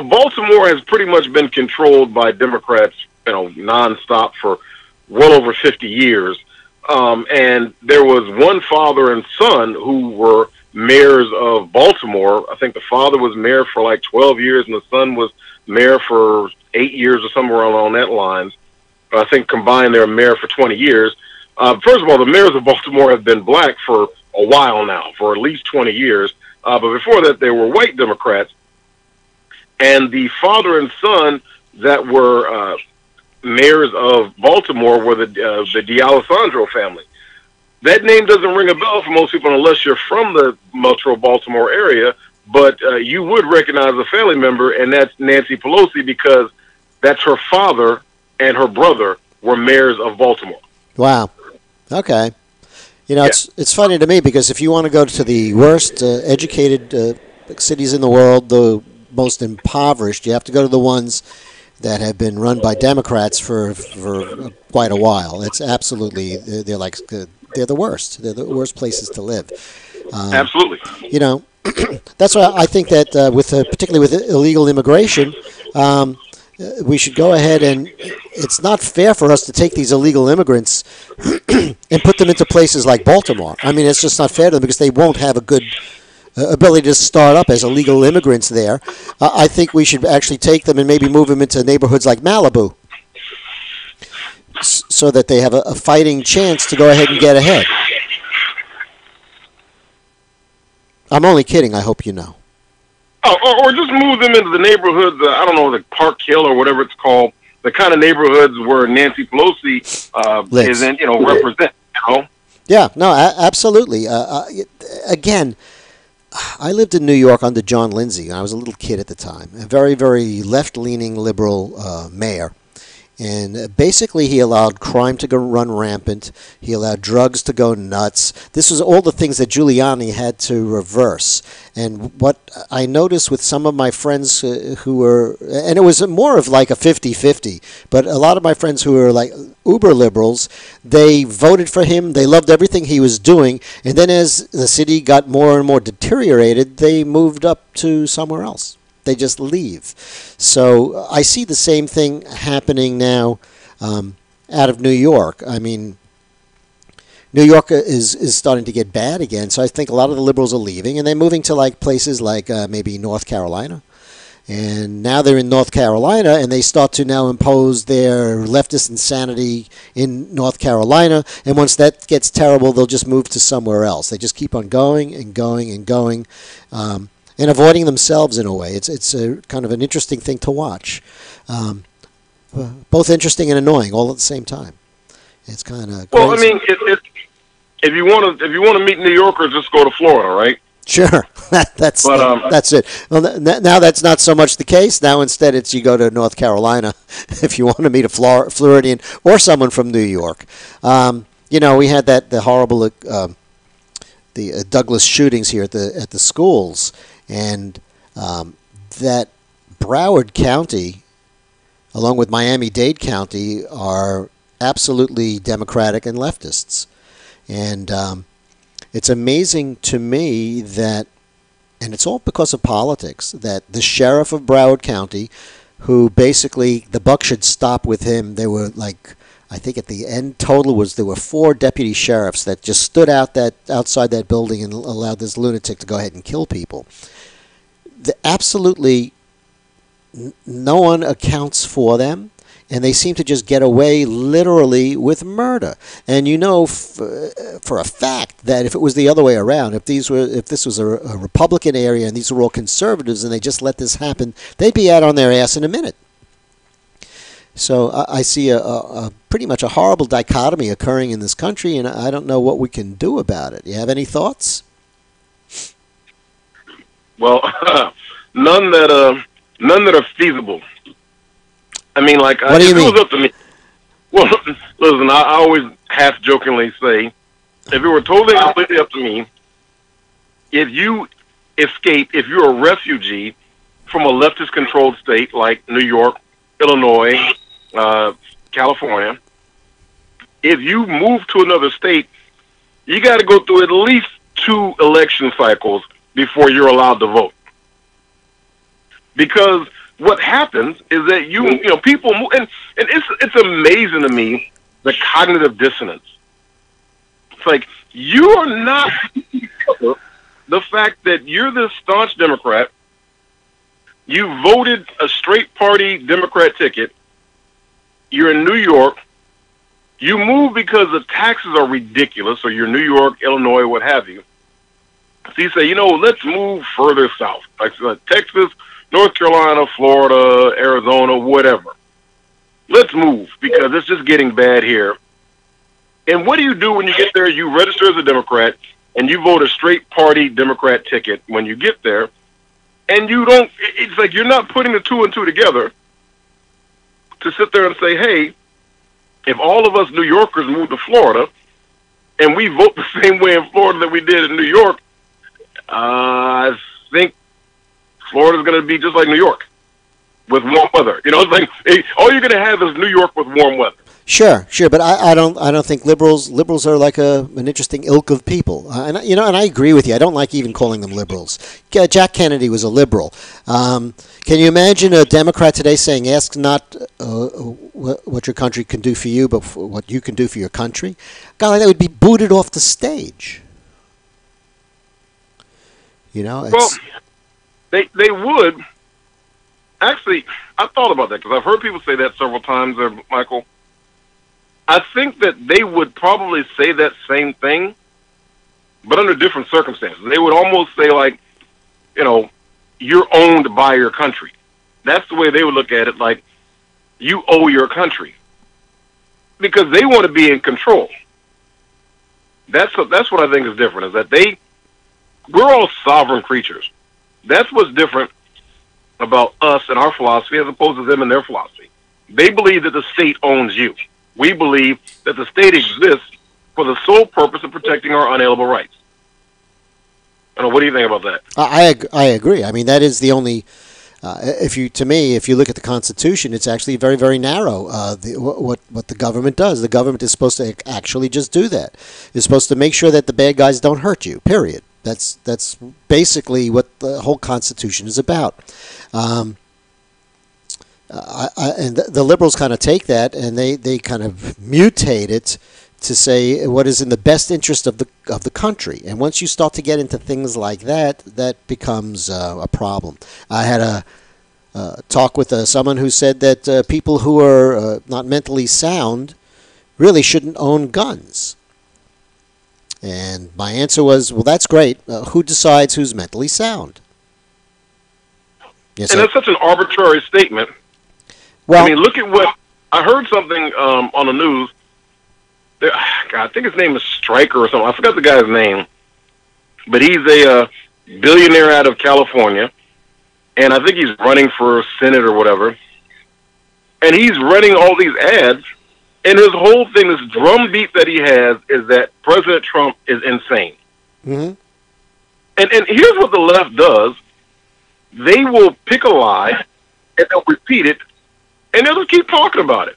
Baltimore has pretty much been controlled by Democrats, nonstop for well over 50 years. And there was one father and son who were mayors of Baltimore. I think the father was mayor for like 12 years and the son was mayor for 8 years or somewhere along that lines. I think combined they're mayor for 20 years. First of all, the mayors of Baltimore have been black for a while now, for at least 20 years. But before that, they were white Democrats. And the father and son that were mayors of Baltimore were the D'Alessandro family. That name doesn't ring a bell for most people unless you're from the Metro Baltimore area, but you would recognize a family member, and that's Nancy Pelosi because that's her father and her brother were mayors of Baltimore. Wow. Okay. You know, Yeah, it's funny to me because if you want to go to the worst educated cities in the world, the most impoverished, you have to go to the ones that have been run by Democrats for quite a while. It's absolutely they're like they're the worst. They're the worst places to live. Um, absolutely. you know, that's why I think that with particularly with illegal immigration, um, we should go ahead and it's not fair for us to take these illegal immigrants and put them into places like Baltimore. I mean, it's just not fair to them because they won't have a good ability to start up as illegal immigrants there. I think we should actually take them and maybe move them into neighborhoods like Malibu so that they have a fighting chance to go ahead and get ahead. I'm only kidding, I hope you know. Oh, or just move them into the neighborhoods. I don't know, like Park Hill or whatever it's called. The kind of neighborhoods where Nancy Pelosi is in, represent. Yeah, no, absolutely. Again, I lived in New York under John Lindsay. I was a little kid at the time. A very, very left-leaning liberal mayor. And basically, he allowed crime to run rampant. He allowed drugs to go nuts. This was all the things that Giuliani had to reverse. And what I noticed with some of my friends who were, and it was more of like a 50-50, but a lot of my friends who were like uber liberals, they voted for him. They loved everything he was doing. And then as the city got more and more deteriorated, they moved up to somewhere else. They just leave. So I see the same thing happening now out of New York. I mean, New York is starting to get bad again. So I think a lot of the liberals are leaving, and they're moving to like places like maybe North Carolina. And now they're in North Carolina, and they start to now impose their leftist insanity in North Carolina. And once that gets terrible, they'll just move to somewhere else. They just keep on going and going and going. And avoiding themselves in a way. It's a kind of an interesting thing to watch. Both interesting and annoying all at the same time. It's kind of crazy. Well, I mean, if you want to meet New Yorkers, just go to Florida, right? Sure, that's it. Well, now that's not so much the case. Now instead, it's you go to North Carolina if you want to meet a Floridian or someone from New York. We had the horrible the Douglas shootings here at the schools. And that Broward County, along with Miami-Dade County, are absolutely Democratic and leftists. And it's amazing to me that, and it's all because of politics, that the sheriff of Broward County, who basically the buck should stop with him, they were like, I think at the end total there were 4 deputy sheriffs that just stood outside that building and allowed this lunatic to go ahead and kill people. Absolutely no one accounts for them, and they seem to just get away literally with murder. And for a fact that if it was the other way around, if this was a Republican area and these were all conservatives and they just let this happen, they'd be out on their ass in a minute. So I see a pretty much a horrible dichotomy occurring in this country, and I don't know what we can do about it. You have any thoughts? Well, none that are feasible. I mean, like, what do you mean? It was up to me. Well, listen, I always half jokingly say, if it were totally completely up to me, if you escape, if you're a refugee from a leftist-controlled state like New York, Illinois, California, if you move to another state, you got to go through at least 2 election cycles before you're allowed to vote. Because what happens is that people move, and it's amazing to me, the cognitive dissonance. It's like you are not the fact that you're this staunch Democrat, you voted a straight party Democrat ticket, you're in New York, you move because the taxes are ridiculous, or you're New York, Illinois, what have you. So you say, let's move further south, like Texas, North Carolina, Florida, Arizona, whatever. Let's move because it's just getting bad here. And what do you do when you get there? You register as a Democrat and you vote a straight party Democrat ticket when you get there. And it's like you're not putting the 2 and 2 together to sit there and say, hey, if all of us New Yorkers move to Florida and we vote the same way in Florida that we did in New York, I think Florida's going to be just like New York with warm weather. You know, it's like all you're going to have is New York with warm weather. Sure, but I don't think liberals are like an interesting ilk of people, and I agree with you. I don't like even calling them liberals. Jack Kennedy was a liberal. Can you imagine a Democrat today saying, "Ask not what your country can do for you, but for what you can do for your country"? Golly, that would be booted off the stage. Well, they would. Actually, I thought about that because I've heard people say that several times, Michael. I think that they would probably say that same thing, but under different circumstances. They would almost say, like, you're owned by your country. That's the way they would look at it, like, you owe your country. Because they want to be in control. That's what I think is different, is that we're all sovereign creatures. That's what's different about us and our philosophy as opposed to them and their philosophy. They believe that the state owns you. We believe that the state exists for the sole purpose of protecting our unalienable rights. What do you think about that? I agree. I mean, that is the only. If you look at the Constitution, it's actually very, very narrow. What the government does, the government is supposed to actually just do that. It's supposed to make sure that the bad guys don't hurt you. Period. That's basically what the whole Constitution is about. And the liberals kind of take that and they kind of mutate it to say what is in the best interest of the country. And once you start to get into things like that, that becomes a problem. I had a talk with someone who said that people who are not mentally sound really shouldn't own guns. And my answer was, well, that's great. Who decides who's mentally sound? Yes, and that's such an arbitrary statement. Well, I mean, look at what I heard something on the news. I think his name is Stryker or something. I forgot the guy's name, but he's a billionaire out of California, and I think he's running for Senate or whatever. And he's running all these ads, and his whole thing, this drumbeat that he has, is that President Trump is insane. Mm-hmm. And here's what the left does: they will pick a lie and they'll repeat it. And they'll just keep talking about it.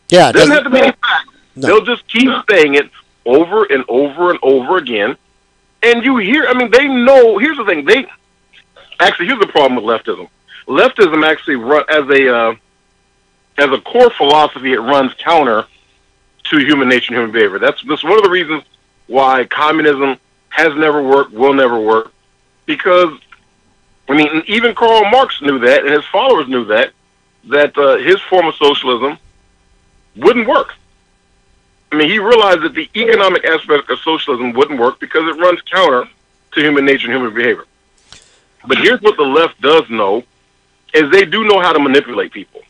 Yeah, it doesn't have to be any fact. No. They'll just keep saying it over and over and over again. And you hear, I mean, they know, here's the thing, here's the problem with leftism. Leftism actually run as a core philosophy, it runs counter to human nature and human behavior. That's one of the reasons why communism has never worked, will never work. Because, I mean, even Karl Marx knew that, and his followers knew that his form of socialism wouldn't work. I mean, he realized that the economic aspect of socialism wouldn't work because it runs counter to human nature and human behavior. But here's what the left does know, is they do know how to manipulate people.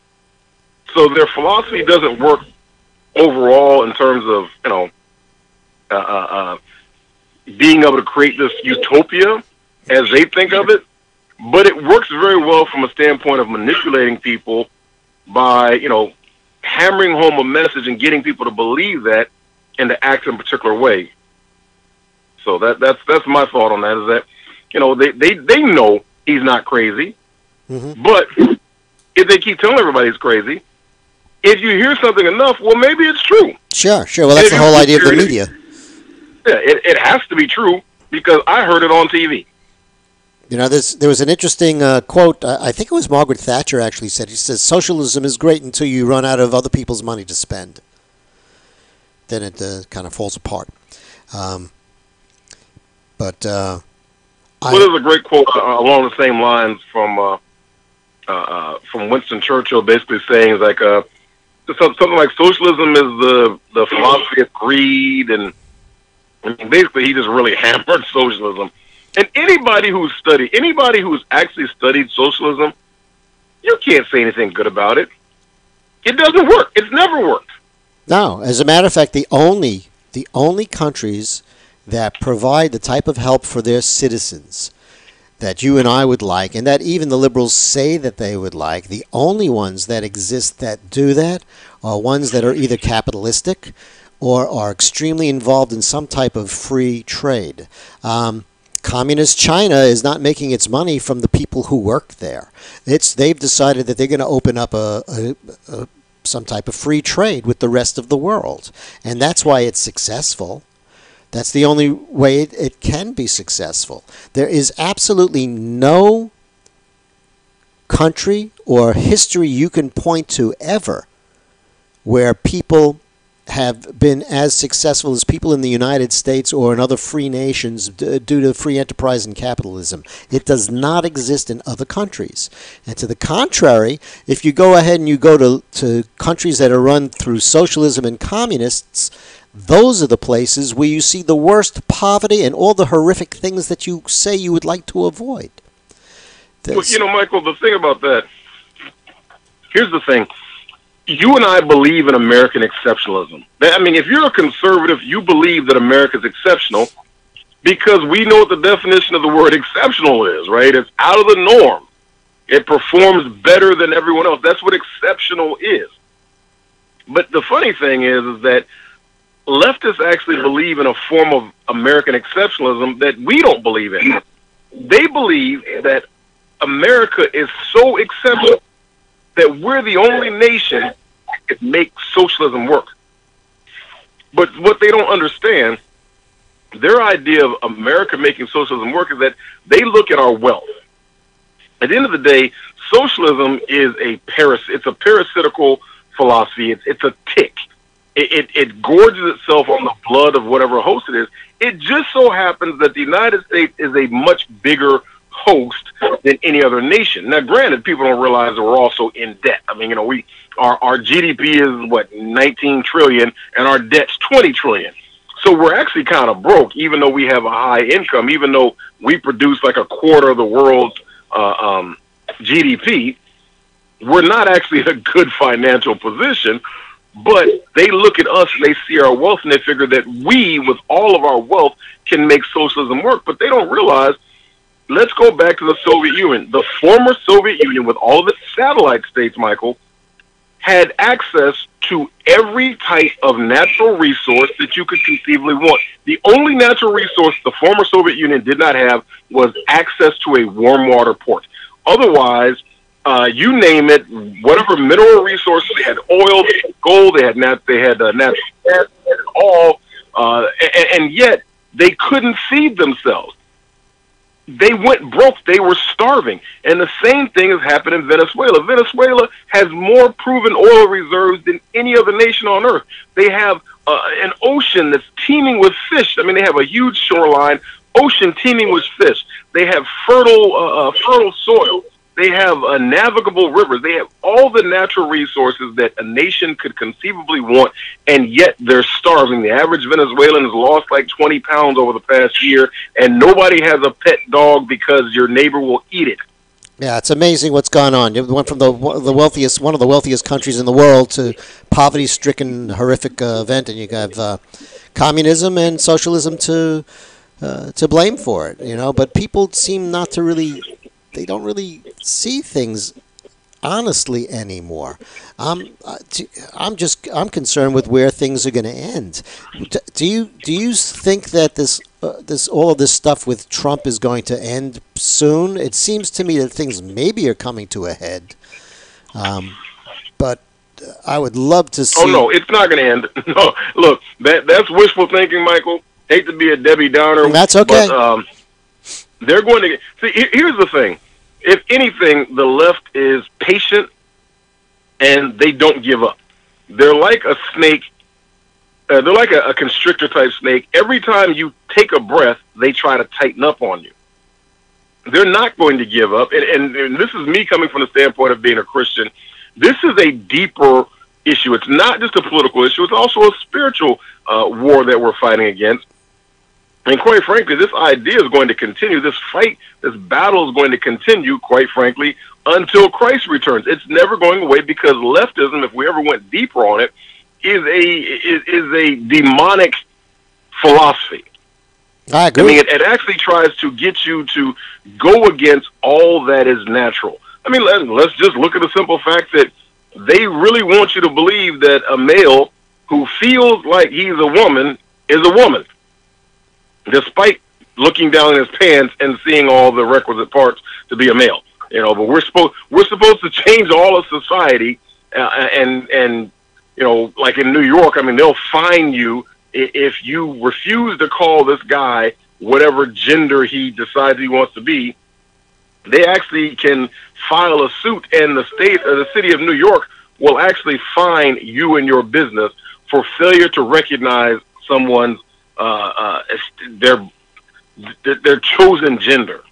So their philosophy doesn't work overall in terms of, being able to create this utopia as they think of it. But it works very well from a standpoint of manipulating people by, hammering home a message and getting people to believe that and to act in a particular way. So that's my thought on that, is that, they know he's not crazy, mm-hmm. but if they keep telling everybody he's crazy, if you hear something enough, well, maybe it's true. Sure. Well, that's the whole idea of the media. Yeah, it has to be true because I heard it on TV. There was an interesting quote. I think it was Margaret Thatcher actually said. He says, "Socialism is great until you run out of other people's money to spend. Then it kind of falls apart." There's a great quote along the same lines from Winston Churchill, basically saying like something like socialism is the philosophy of greed, and basically he just really hammered socialism. And anybody who's actually studied socialism, you can't say anything good about it. It doesn't work. It's never worked. No, as a matter of fact, the only countries that provide the type of help for their citizens that you and I would like, and that even the liberals say that they would like, the only ones that exist that do that are ones that are either capitalistic or are extremely involved in some type of free trade. Communist China is not making its money from the people who work there. They've decided that they're going to open up some type of free trade with the rest of the world, and that's why it's successful. That's the only way it can be successful. There is absolutely no country or history you can point to ever where people have been as successful as people in the United States or in other free nations due to free enterprise and capitalism. It does not exist in other countries. And to the contrary, if you go ahead and you go to countries that are run through socialism and communists, those are the places where you see the worst poverty and all the horrific things that you say you would like to avoid. Well, Michael, the thing about that, here's the thing. You and I believe in American exceptionalism. I mean, if you're a conservative, you believe that America's exceptional because we know what the definition of the word exceptional is, right? It's out of the norm. It performs better than everyone else. That's what exceptional is. But the funny thing is that leftists actually believe in a form of American exceptionalism that we don't believe in. They believe that America is so exceptional that we're the only nation that can make socialism work. But what they don't understand, their idea of America making socialism work is that they look at our wealth. At the end of the day, socialism is it's a parasitical philosophy. It's a tick. It gorges itself on the blood of whatever host it is. It just so happens that the United States is a much bigger host than any other nation. Now, granted, people don't realize that we're also in debt. I mean, our GDP is 19 trillion, and our debt's 20 trillion. So we're actually kind of broke, even though we have a high income, even though we produce like a quarter of the world's GDP. We're not actually in a good financial position, but they look at us and they see our wealth and they figure that we, with all of our wealth, can make socialism work. But they don't realize. Let's go back to the Soviet Union. The former Soviet Union, with all of its satellite states, Michael, had access to every type of natural resource that you could conceivably want. The only natural resource the former Soviet Union did not have was access to a warm water port. Otherwise, you name it, whatever mineral resources, they had oil, they had gold, they had natural gas, they had it all, and yet they couldn't feed themselves. They went broke. They were starving. And the same thing has happened in Venezuela. Venezuela has more proven oil reserves than any other nation on earth. They have an ocean that's teeming with fish. I mean, they have a huge shoreline, ocean teeming with fish. They have fertile soil. They have navigable rivers. They have all the natural resources that a nation could conceivably want, and yet they're starving. The average Venezuelan has lost like 20 pounds over the past year, and nobody has a pet dog because your neighbor will eat it. Yeah, it's amazing what's gone on. You went from one of the wealthiest countries in the world to poverty-stricken, horrific event, and you have communism and socialism to blame for it. But people seem not to really. They don't really see things honestly anymore. I'm concerned with where things are going to end. Do you think that all of this stuff with Trump is going to end soon? It seems to me that things maybe are coming to a head. But I would love to see. Oh no, it's not going to end. No, look, that's wishful thinking, Michael. Hate to be a Debbie Downer. That's okay. But, they're going to see. Here's the thing. If anything, the left is patient and they don't give up. They're like a snake. They're like a constrictor type snake. Every time you take a breath, they try to tighten up on you. They're not going to give up. And this is me coming from the standpoint of being a Christian. This is a deeper issue. It's not just a political issue. It's also a spiritual war that we're fighting against. And quite frankly, this idea is going to continue. This fight, this battle is going to continue, quite frankly, until Christ returns. It's never going away because leftism, if we ever went deeper on it, is a demonic philosophy. I agree. I mean, it actually tries to get you to go against all that is natural. I mean, let's just look at the simple fact that they really want you to believe that a male who feels like he's a woman is a woman, despite looking down in his pants and seeing all the requisite parts to be a male. But we're supposed to change all of society, and like in New York, I mean, they'll fine you if you refuse to call this guy whatever gender he decides he wants to be. They actually can file a suit, and the city of New York will actually fine you and your business for failure to recognize someone's their chosen gender.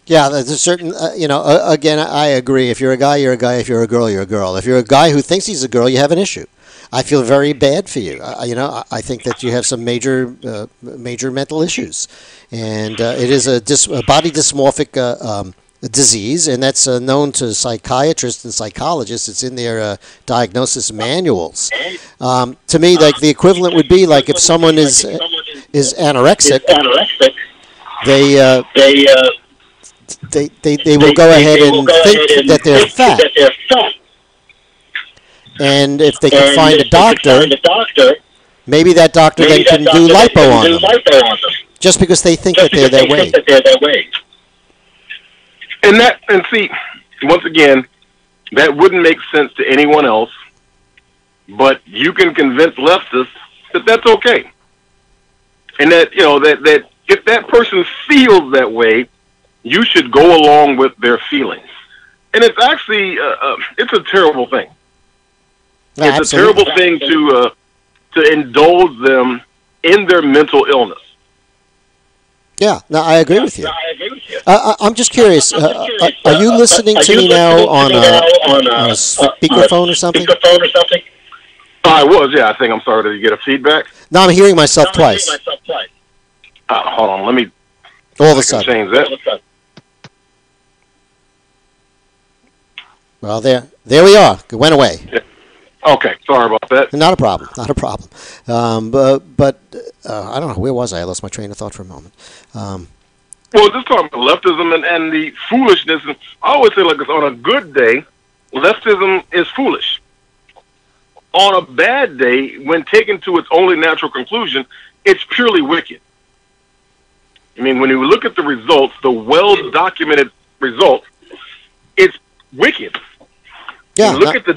Yeah, there's a certain, again, I agree. If you're a guy, you're a guy. If you're a girl, you're a girl. If you're a guy who thinks he's a girl, you have an issue. I feel very bad for you. I think that you have some major mental issues. And it is a body dysmorphic disease, and that's known to psychiatrists and psychologists. It's in their diagnosis manuals. To me, like the equivalent would be like if someone is anorexic, they will go ahead and think that they're fat. And if they can find a doctor, maybe that doctor then can do lipo on them, just because they think that they're that way. And see, once again, that wouldn't make sense to anyone else, but you can convince leftists that that's okay. And that, that if that person feels that way, you should go along with their feelings. And it's actually, it's a terrible thing. Yeah, it's a terrible thing to indulge them in their mental illness. Yeah, no, I agree with you. I'm just curious. Are you listening to me now on a speakerphone or something? I was, yeah. I think I'm sorry. Did you get a feedback? No, I'm hearing myself twice. Hold on. Let me. All of a sudden. Change that. Well, there we are. It went away. Yeah. Okay, sorry about that. Not a problem. But I don't know. Where was I? I lost my train of thought for a moment. Well, just talking about leftism and the foolishness. And I always say, like, on a good day, leftism is foolish. On a bad day, when taken to its only natural conclusion, it's purely wicked. I mean, when you look at the results, the well-documented results, it's wicked. Yeah, look at the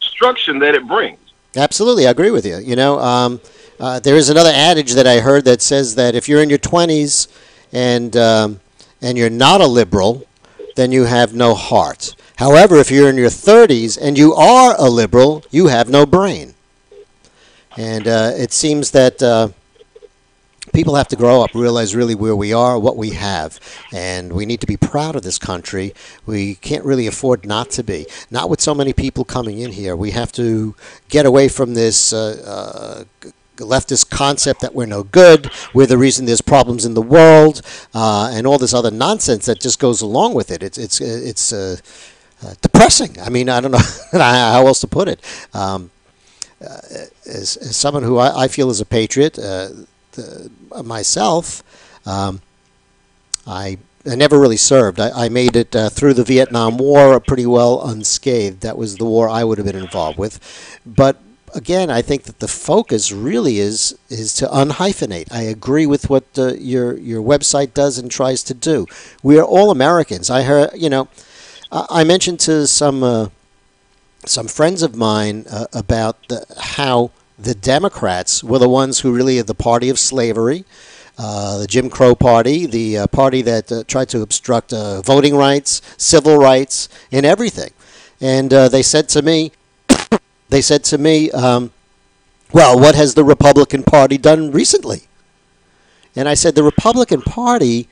destruction that it brings. Absolutely, I agree with you. There is another adage that I heard that says that if you're in your 20s and you're not a liberal, then you have no heart. However, if you're in your 30s and you are a liberal, you have no brain. And it seems that people have to grow up, realize really where we are, what we have, and we need to be proud of this country. We can't really afford not to be. Not with so many people coming in here. We have to get away from this leftist concept that we're no good, we're the reason there's problems in the world, and all this other nonsense that just goes along with it. It's depressing. I mean, I don't know how else to put it. As someone who I feel is a patriot, myself, I never really served. I made it through the Vietnam War pretty well unscathed. That was the war I would have been involved with. But again, I think that the focus really is to unhyphenate. I agree with what your website does and tries to do. We are all Americans. I heard, I mentioned to some friends of mine about how the Democrats were the ones who really are the party of slavery, the Jim Crow party, the party that tried to obstruct voting rights, civil rights, and everything. And they said to me, well, what has the Republican Party done recently? And I said, the Republican Party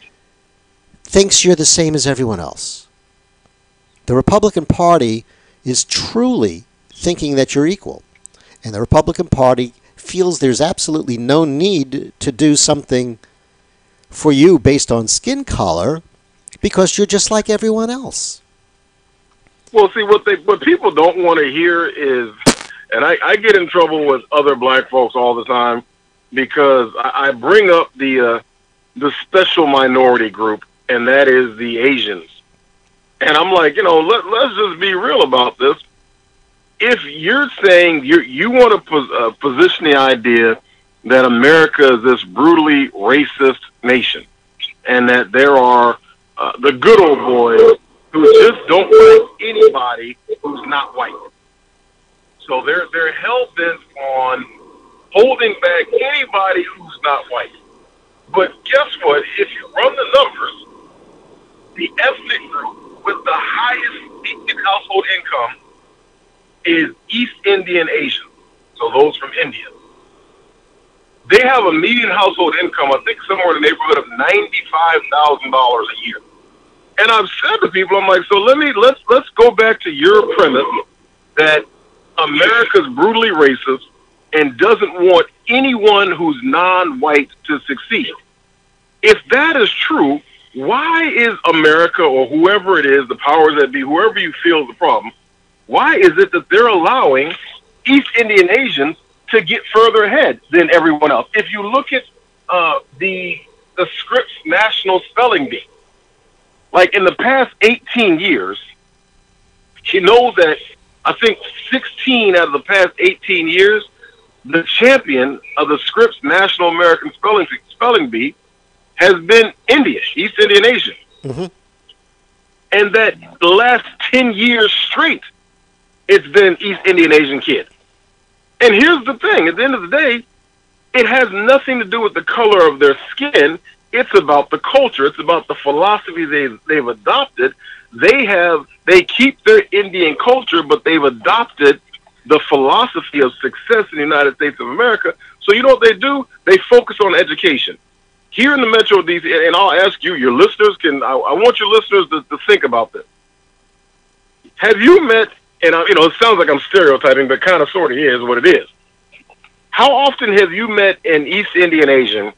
thinks you're the same as everyone else. The Republican Party is truly thinking that you're equal. And the Republican Party feels there's absolutely no need to do something for you based on skin color because you're just like everyone else. Well, see, what people don't want to hear is, and I get in trouble with other black folks all the time because I bring up the special minority group, and that is the Asians. And I'm like, let's just be real about this. if you're saying you want to position the idea that America is this brutally racist nation, and that there are the good old boys who just don't like anybody who's not white. So they're hell bent on holding back anybody who's not white. But guess what? If you run the numbers, the ethnic group with the highest median household income is East Indian Asian. So those from India. They have a median household income, I think, somewhere in the neighborhood of $95,000 a year. And I've said to people, I'm like, so let's go back to your premise that America's brutally racist and doesn't want anyone who's non-white to succeed. If that is true, why is America, or whoever it is, the powers that be, whoever you feel is the problem, why is it that they're allowing East Indian Asians to get further ahead than everyone else? If you look at the Scripps National Spelling Bee, like in the past 18 years, you know that I think 16 out of the past 18 years, the champion of the Scripps National American Spelling Bee has been India, East Indian Asian. Mm-hmm. And that the last 10 years straight, it's been East Indian Asian kid. And here's the thing, at the end of the day, it has nothing to do with the color of their skin. It's about the culture. It's about the philosophy they've adopted. They keep their Indian culture, but they've adopted the philosophy of success in the United States of America. So you know what they do? They focus on education. Here in the Metro DC, and I'll ask you, your listeners I want your listeners to think about this. Have you met, and it sounds like I'm stereotyping, but kind of sort of is what it is. How often have you met an East Indian Asian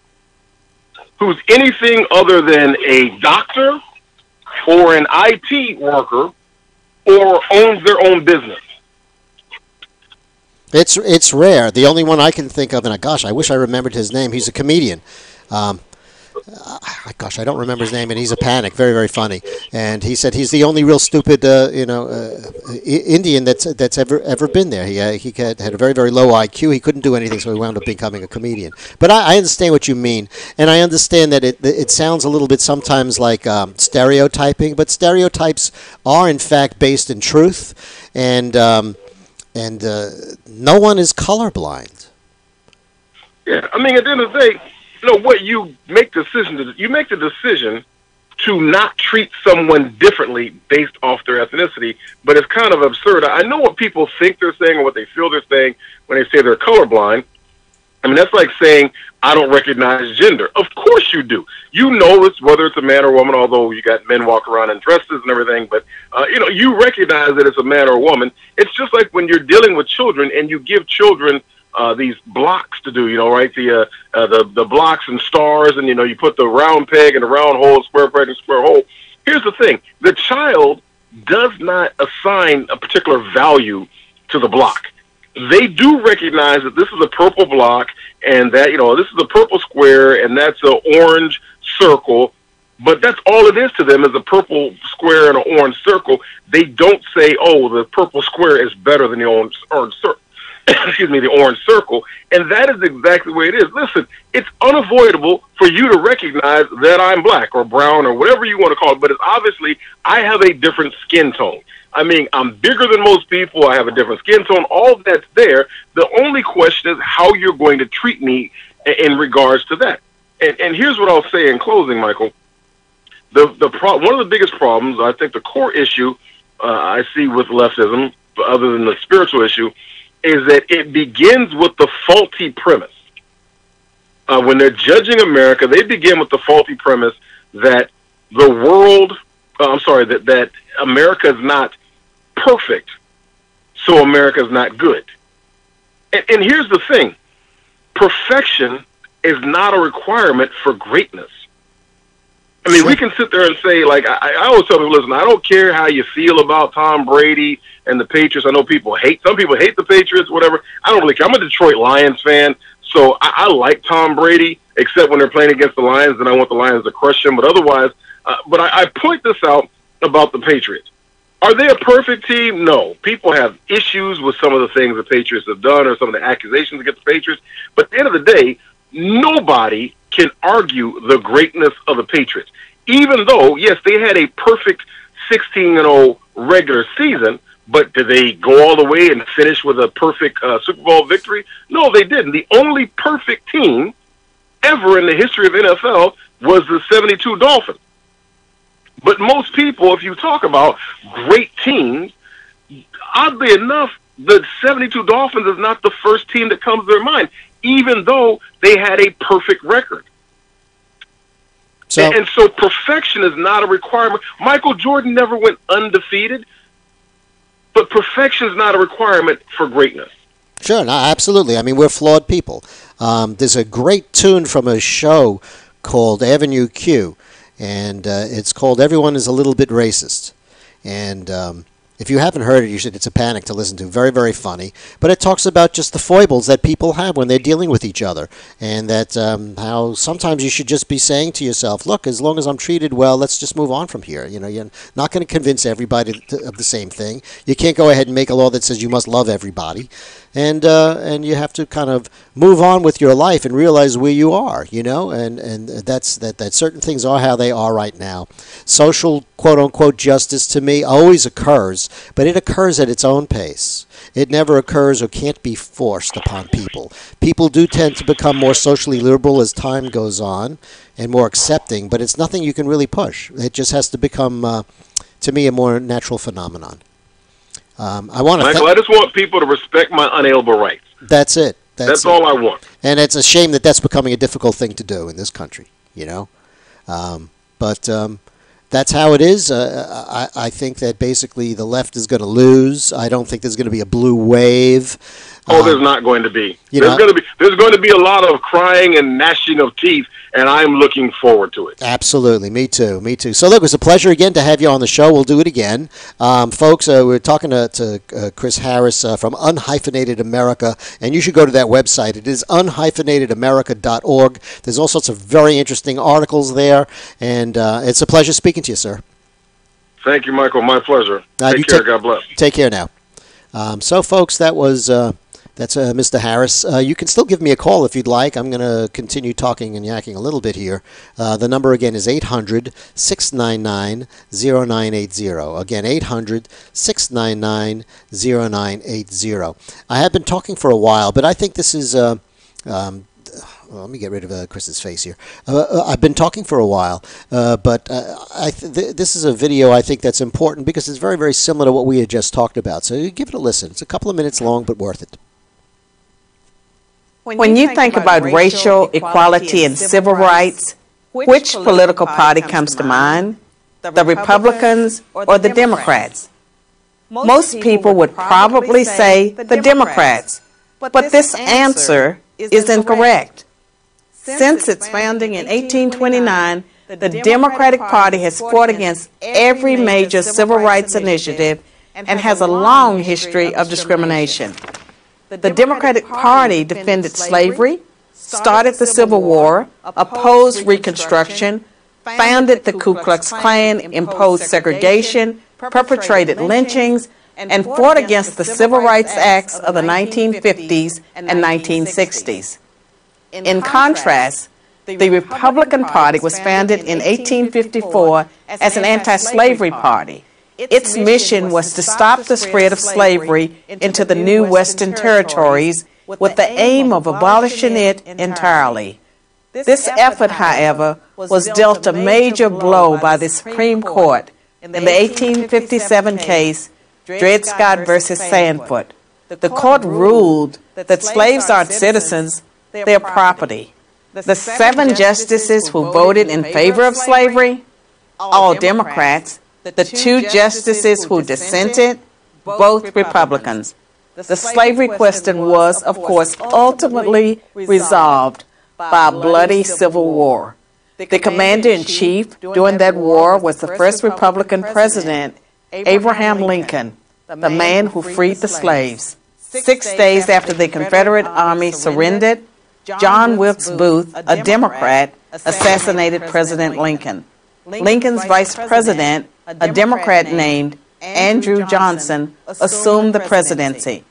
who's anything other than a doctor or an IT worker or owns their own business? It's rare. The only one I can think of, and gosh, I wish I remembered his name. He's a comedian. Gosh, I don't remember his name, and he's a panic. Very, very funny. And he said he's the only real stupid, Indian that's ever been there. He had a very, very low IQ. He couldn't do anything, so he wound up becoming a comedian. But I understand what you mean, and I understand that it sounds a little bit sometimes like stereotyping, but stereotypes are in fact based in truth, and no one is colorblind. Yeah, I mean, at the end of the day, what you make the decision to not treat someone differently based off their ethnicity, but it's kind of absurd. I know what people think they're saying or what they feel they're saying when they say they're colorblind. I mean, that's like saying, I don't recognize gender. Of course you do. You know it's whether it's a man or woman, although you got men walking around in dresses and everything, but, you recognize that it's a man or a woman. It's just like when you're dealing with children and you give children these blocks to do, right? The blocks and stars, and you put the round peg in the round hole, square peg in square hole. Here's the thing: the child does not assign a particular value to the block. They do recognize that this is a purple block, and that this is a purple square, and that's an orange circle. But that's all it is to them, is a purple square and an orange circle. They don't say, "Oh, the purple square is better than the orange circle." Excuse me, the orange circle, and that is exactly the way it is. Listen, it's unavoidable for you to recognize that I'm black or brown or whatever you want to call it, but it's obviously I have a different skin tone. I mean, I'm bigger than most people. I have a different skin tone. All that's there. The only question is how you're going to treat me in regards to that. And here's what I'll say in closing, Michael. One of the biggest problems, I think the core issue I see with leftism, other than the spiritual issue, is that it begins with the faulty premise. When they're judging America, they begin with the faulty premise that that America is not perfect, so America is not good. And here's the thing: perfection is not a requirement for greatness. I mean, we can sit there and say, like, I always tell people, listen, I don't care how you feel about Tom Brady and the Patriots. I know some people hate the Patriots, whatever. I don't really care. I'm a Detroit Lions fan, so I like Tom Brady, except when they're playing against the Lions, and I want the Lions to crush them. But otherwise, I point this out about the Patriots. Are they a perfect team? No. People have issues with some of the things the Patriots have done or some of the accusations against the Patriots. But at the end of the day, nobody can argue the greatness of the Patriots. Even though, yes, they had a perfect 16-0 regular season, but did they go all the way and finish with a perfect Super Bowl victory? No, they didn't. The only perfect team ever in the history of NFL was the 72 Dolphins. But most people, if you talk about great teams, oddly enough, the 72 Dolphins is not the first team that comes to their mind, even though they had a perfect record. And so perfection is not a requirement. Michael Jordan never went undefeated, but perfection is not a requirement for greatness. Sure, no, absolutely. I mean, we're flawed people. There's a great tune from a show called Avenue Q, and it's called Everyone is a Little Bit Racist. And if you haven't heard it, you should. It's a panic to listen to. Very, very funny. But it talks about just the foibles that people have when they're dealing with each other. And that how sometimes you should just be saying to yourself, look, as long as I'm treated well, let's just move on from here. You know, you're not going to convince everybody of the same thing. You can't go ahead and make a law that says you must love everybody. And you have to kind of move on with your life and realize where you are, you know, and that's that certain things are how they are right now. Social quote-unquote justice to me always occurs, but it occurs at its own pace. It never occurs or can't be forced upon people. People do tend to become more socially liberal as time goes on and more accepting, but it's nothing you can really push. It just has to become, to me, a more natural phenomenon. Michael, I just want people to respect my unalienable rights. That's it. That's all I want. And it's a shame that that's becoming a difficult thing to do in this country, you know. But that's how it is. I think that basically the left is going to lose. I don't think there's going to be a blue wave. There's not going to be. There's going to be a lot of crying and gnashing of teeth, and I'm looking forward to it. Absolutely. Me too. So, look, it was a pleasure again to have you on the show. We'll do it again. Folks, we're talking to Chris Harris from Unhyphenated America, and you should go to that website. It is unhyphenatedamerica.org. There's all sorts of very interesting articles there, and it's a pleasure speaking to you, sir. Thank you, Michael. My pleasure. Take care. God bless. Take care now. So, folks, that was... That's Mr. Harris. You can still give me a call if you'd like. I'm going to continue talking and yakking a little bit here. The number again is 800-699-0980. Again, 800-699-0980. I have been talking for a while, but I think this is... let me get rid of Chris's face here. I've been talking for a while, but this is a video I think that's important because it's very, very similar to what we had just talked about. So give it a listen. It's a couple of minutes long, but worth it. When you think about racial equality and civil rights, which political party comes to mind? The Republicans or the Democrats? Most people would probably say the Democrats, but this answer is incorrect. Since its founding in 1829, the Democratic Party has fought against every major civil rights initiative and has a long history of discrimination. The Democratic Party defended slavery, started the Civil War, opposed Reconstruction, founded the Ku Klux Klan, imposed segregation, perpetrated lynchings, and fought against the Civil Rights Acts of the 1950s and 1960s. In contrast, the Republican Party was founded in 1854 as an anti-slavery party. Its mission was to stop the spread of slavery into the new Western territories with the aim of abolishing it entirely. This effort, however, was dealt a major blow by the Supreme Court in the 1857 case Dred Scott versus Sandford. The court ruled that slaves aren't citizens, they're property. The 7 justices who voted in favor of slavery, all Democrats. The 2 justices who dissented, both Republicans. The slavery question was, of course, ultimately resolved by a bloody civil war. The commander-in-chief during that war was the first Republican president, Abraham Lincoln, the man who freed the slaves. 6 days after the Confederate Army surrendered, John Wilkes Booth, a Democrat, assassinated President Lincoln. Lincoln's vice president, a Democrat named Andrew Johnson, assumed the presidency.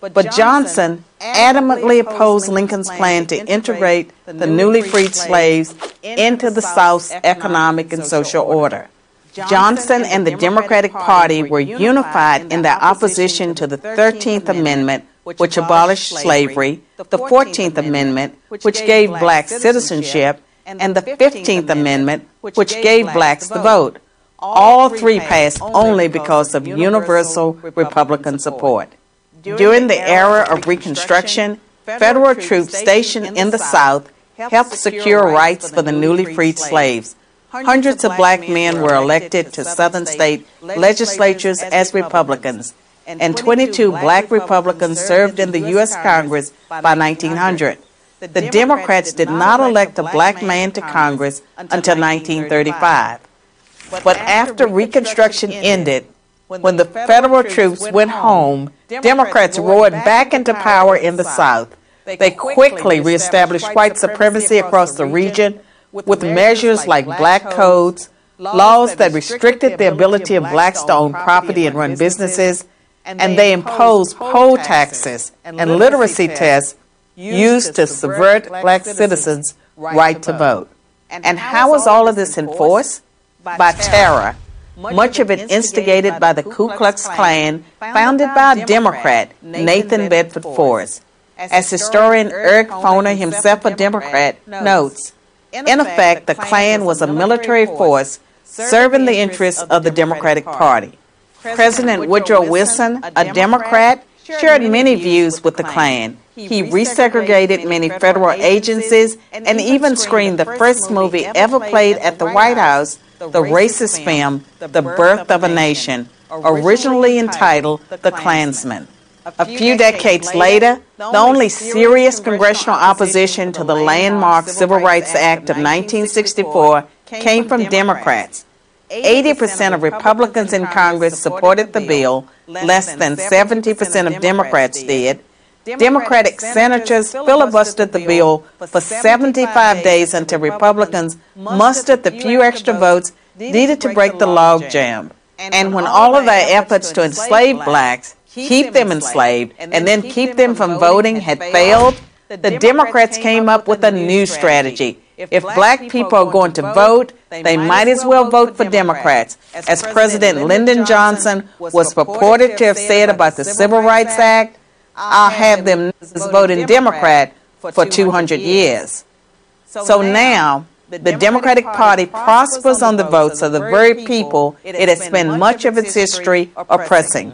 But Johnson adamantly opposed Lincoln's plan to integrate the newly freed slaves into the South's economic and social order. Johnson and the Democratic Party were unified in their opposition to the 13th Amendment, which abolished slavery, the 14th Amendment, which gave blacks citizenship, and the 15th Amendment, which gave blacks the vote. All three passed only because of universal Republican support. During the era of Reconstruction, federal troops stationed in the South helped secure rights for the newly freed slaves. Hundreds of black men were elected to Southern state legislatures as Republicans, and 22 black Republicans served in the U.S. Congress by 1900. The Democrats did not elect a black man to Congress until 1935. But after Reconstruction ended, when the federal troops went home, Democrats roared back into power in the South. They quickly reestablished white supremacy across the region with measures like black codes, laws that restricted the ability of blacks to own property and run businesses, and they imposed poll taxes and literacy tests used to subvert black citizens' right to vote. And how was all of this enforced? By terror. Much of it instigated by the Ku Klux Klan, founded by a Democrat, Nathan Bedford Forrest. As historian Eric Foner, himself a Democrat, notes, in effect, the Klan was a military force serving the interests of the Democratic Party. President Woodrow Wilson, a Democrat, shared many views with the Klan. He resegregated many federal agencies and even screened the first movie ever played at the White House, the racist film, The Birth of a Nation, originally entitled The Klansman. A few decades later, the only serious congressional opposition to the landmark Civil Rights Act of 1964 came from Democrats. 80% of Republicans in Congress supported the bill, less than 70% of Democrats did. Democratic senators filibustered the bill for 75 days until Republicans mustered the few extra votes needed to break the logjam. And when all of their efforts to enslave blacks, keep them enslaved, and then keep them from voting had failed, the Democrats came up with a new strategy. If black people are going to vote, they might as well vote for Democrats, as President Lyndon Johnson was purported to have said about the Civil Rights Act. I'll have them voting Democrat for 200 years. So now, the Democratic Party prospers on the votes of the very people it has spent much of its history oppressing.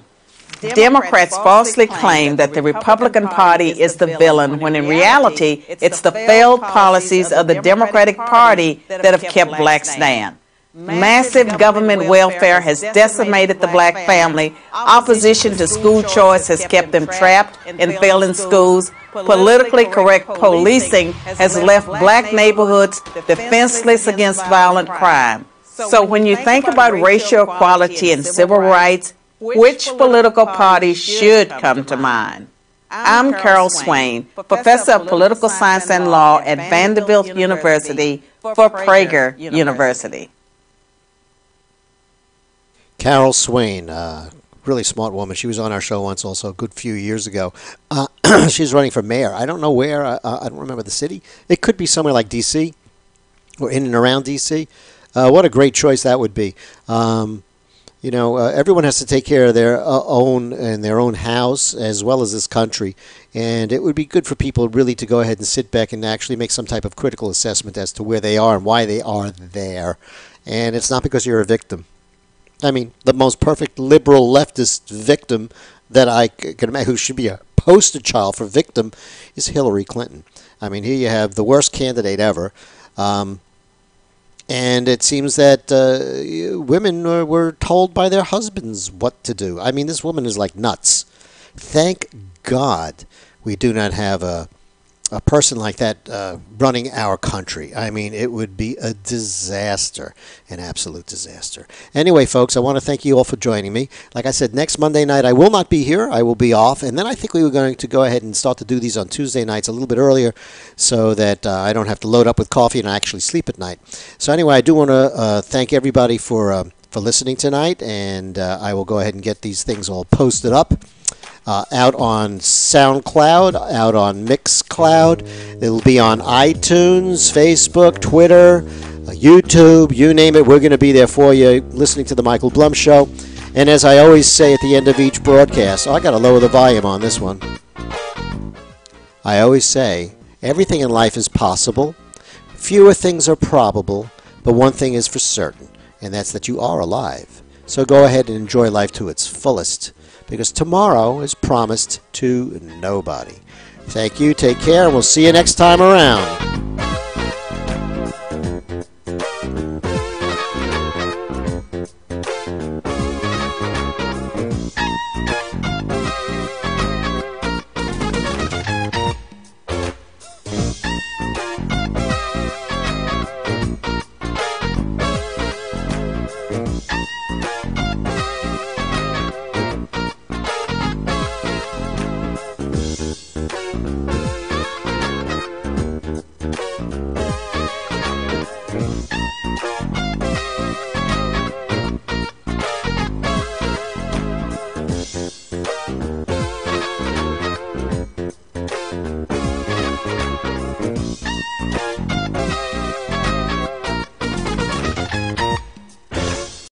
Democrats falsely claim that the Republican Party is the villain, when in reality, it's the failed policies of the Democratic Party that have kept blacks down. Massive government welfare has decimated the black family. Opposition to school choice has kept them trapped in failing schools. Politically correct policing has left black neighborhoods defenseless against violent crime. So when you think about racial equality and civil rights, which political party should come to mind? I'm Carol Swain, professor of political science and law at Vanderbilt University for Prager University. Carol Swain, really smart woman. She was on our show once also a good few years ago. She's running for mayor. I don't know where. I don't remember the city. It could be somewhere like D.C. or in and around D.C. What a great choice that would be. Everyone has to take care of their own house as well as this country. And it would be good for people really to go ahead and sit back and actually make some type of critical assessment as to where they are and why they are there. And it's not because you're a victim. I mean, the most perfect liberal leftist victim that I can imagine, who should be a poster child for victim, is Hillary Clinton. I mean, here you have the worst candidate ever. And it seems that women were told by their husbands what to do. I mean, this woman is like nuts. Thank God we do not have a person like that running our country. I mean, it would be a disaster, an absolute disaster. Anyway, folks, I want to thank you all for joining me. Like I said, next Monday night I will not be here. I will be off. And then I think we were going to go ahead and start to do these on Tuesday nights a little bit earlier so that I don't have to load up with coffee and I actually sleep at night. So anyway, I do want to thank everybody for for listening tonight, and I will go ahead and get these things all posted up. Out on SoundCloud, out on Mixcloud. It'll be on iTunes, Facebook, Twitter, YouTube, you name it. We're going to be there for you, listening to The Michael Blum Show. And as I always say at the end of each broadcast, I got to lower the volume on this one. I always say, everything in life is possible. Fewer things are probable, but one thing is for certain, and that's that you are alive. So go ahead and enjoy life to its fullest, because tomorrow is promised to nobody. Thank you, take care, and we'll see you next time around.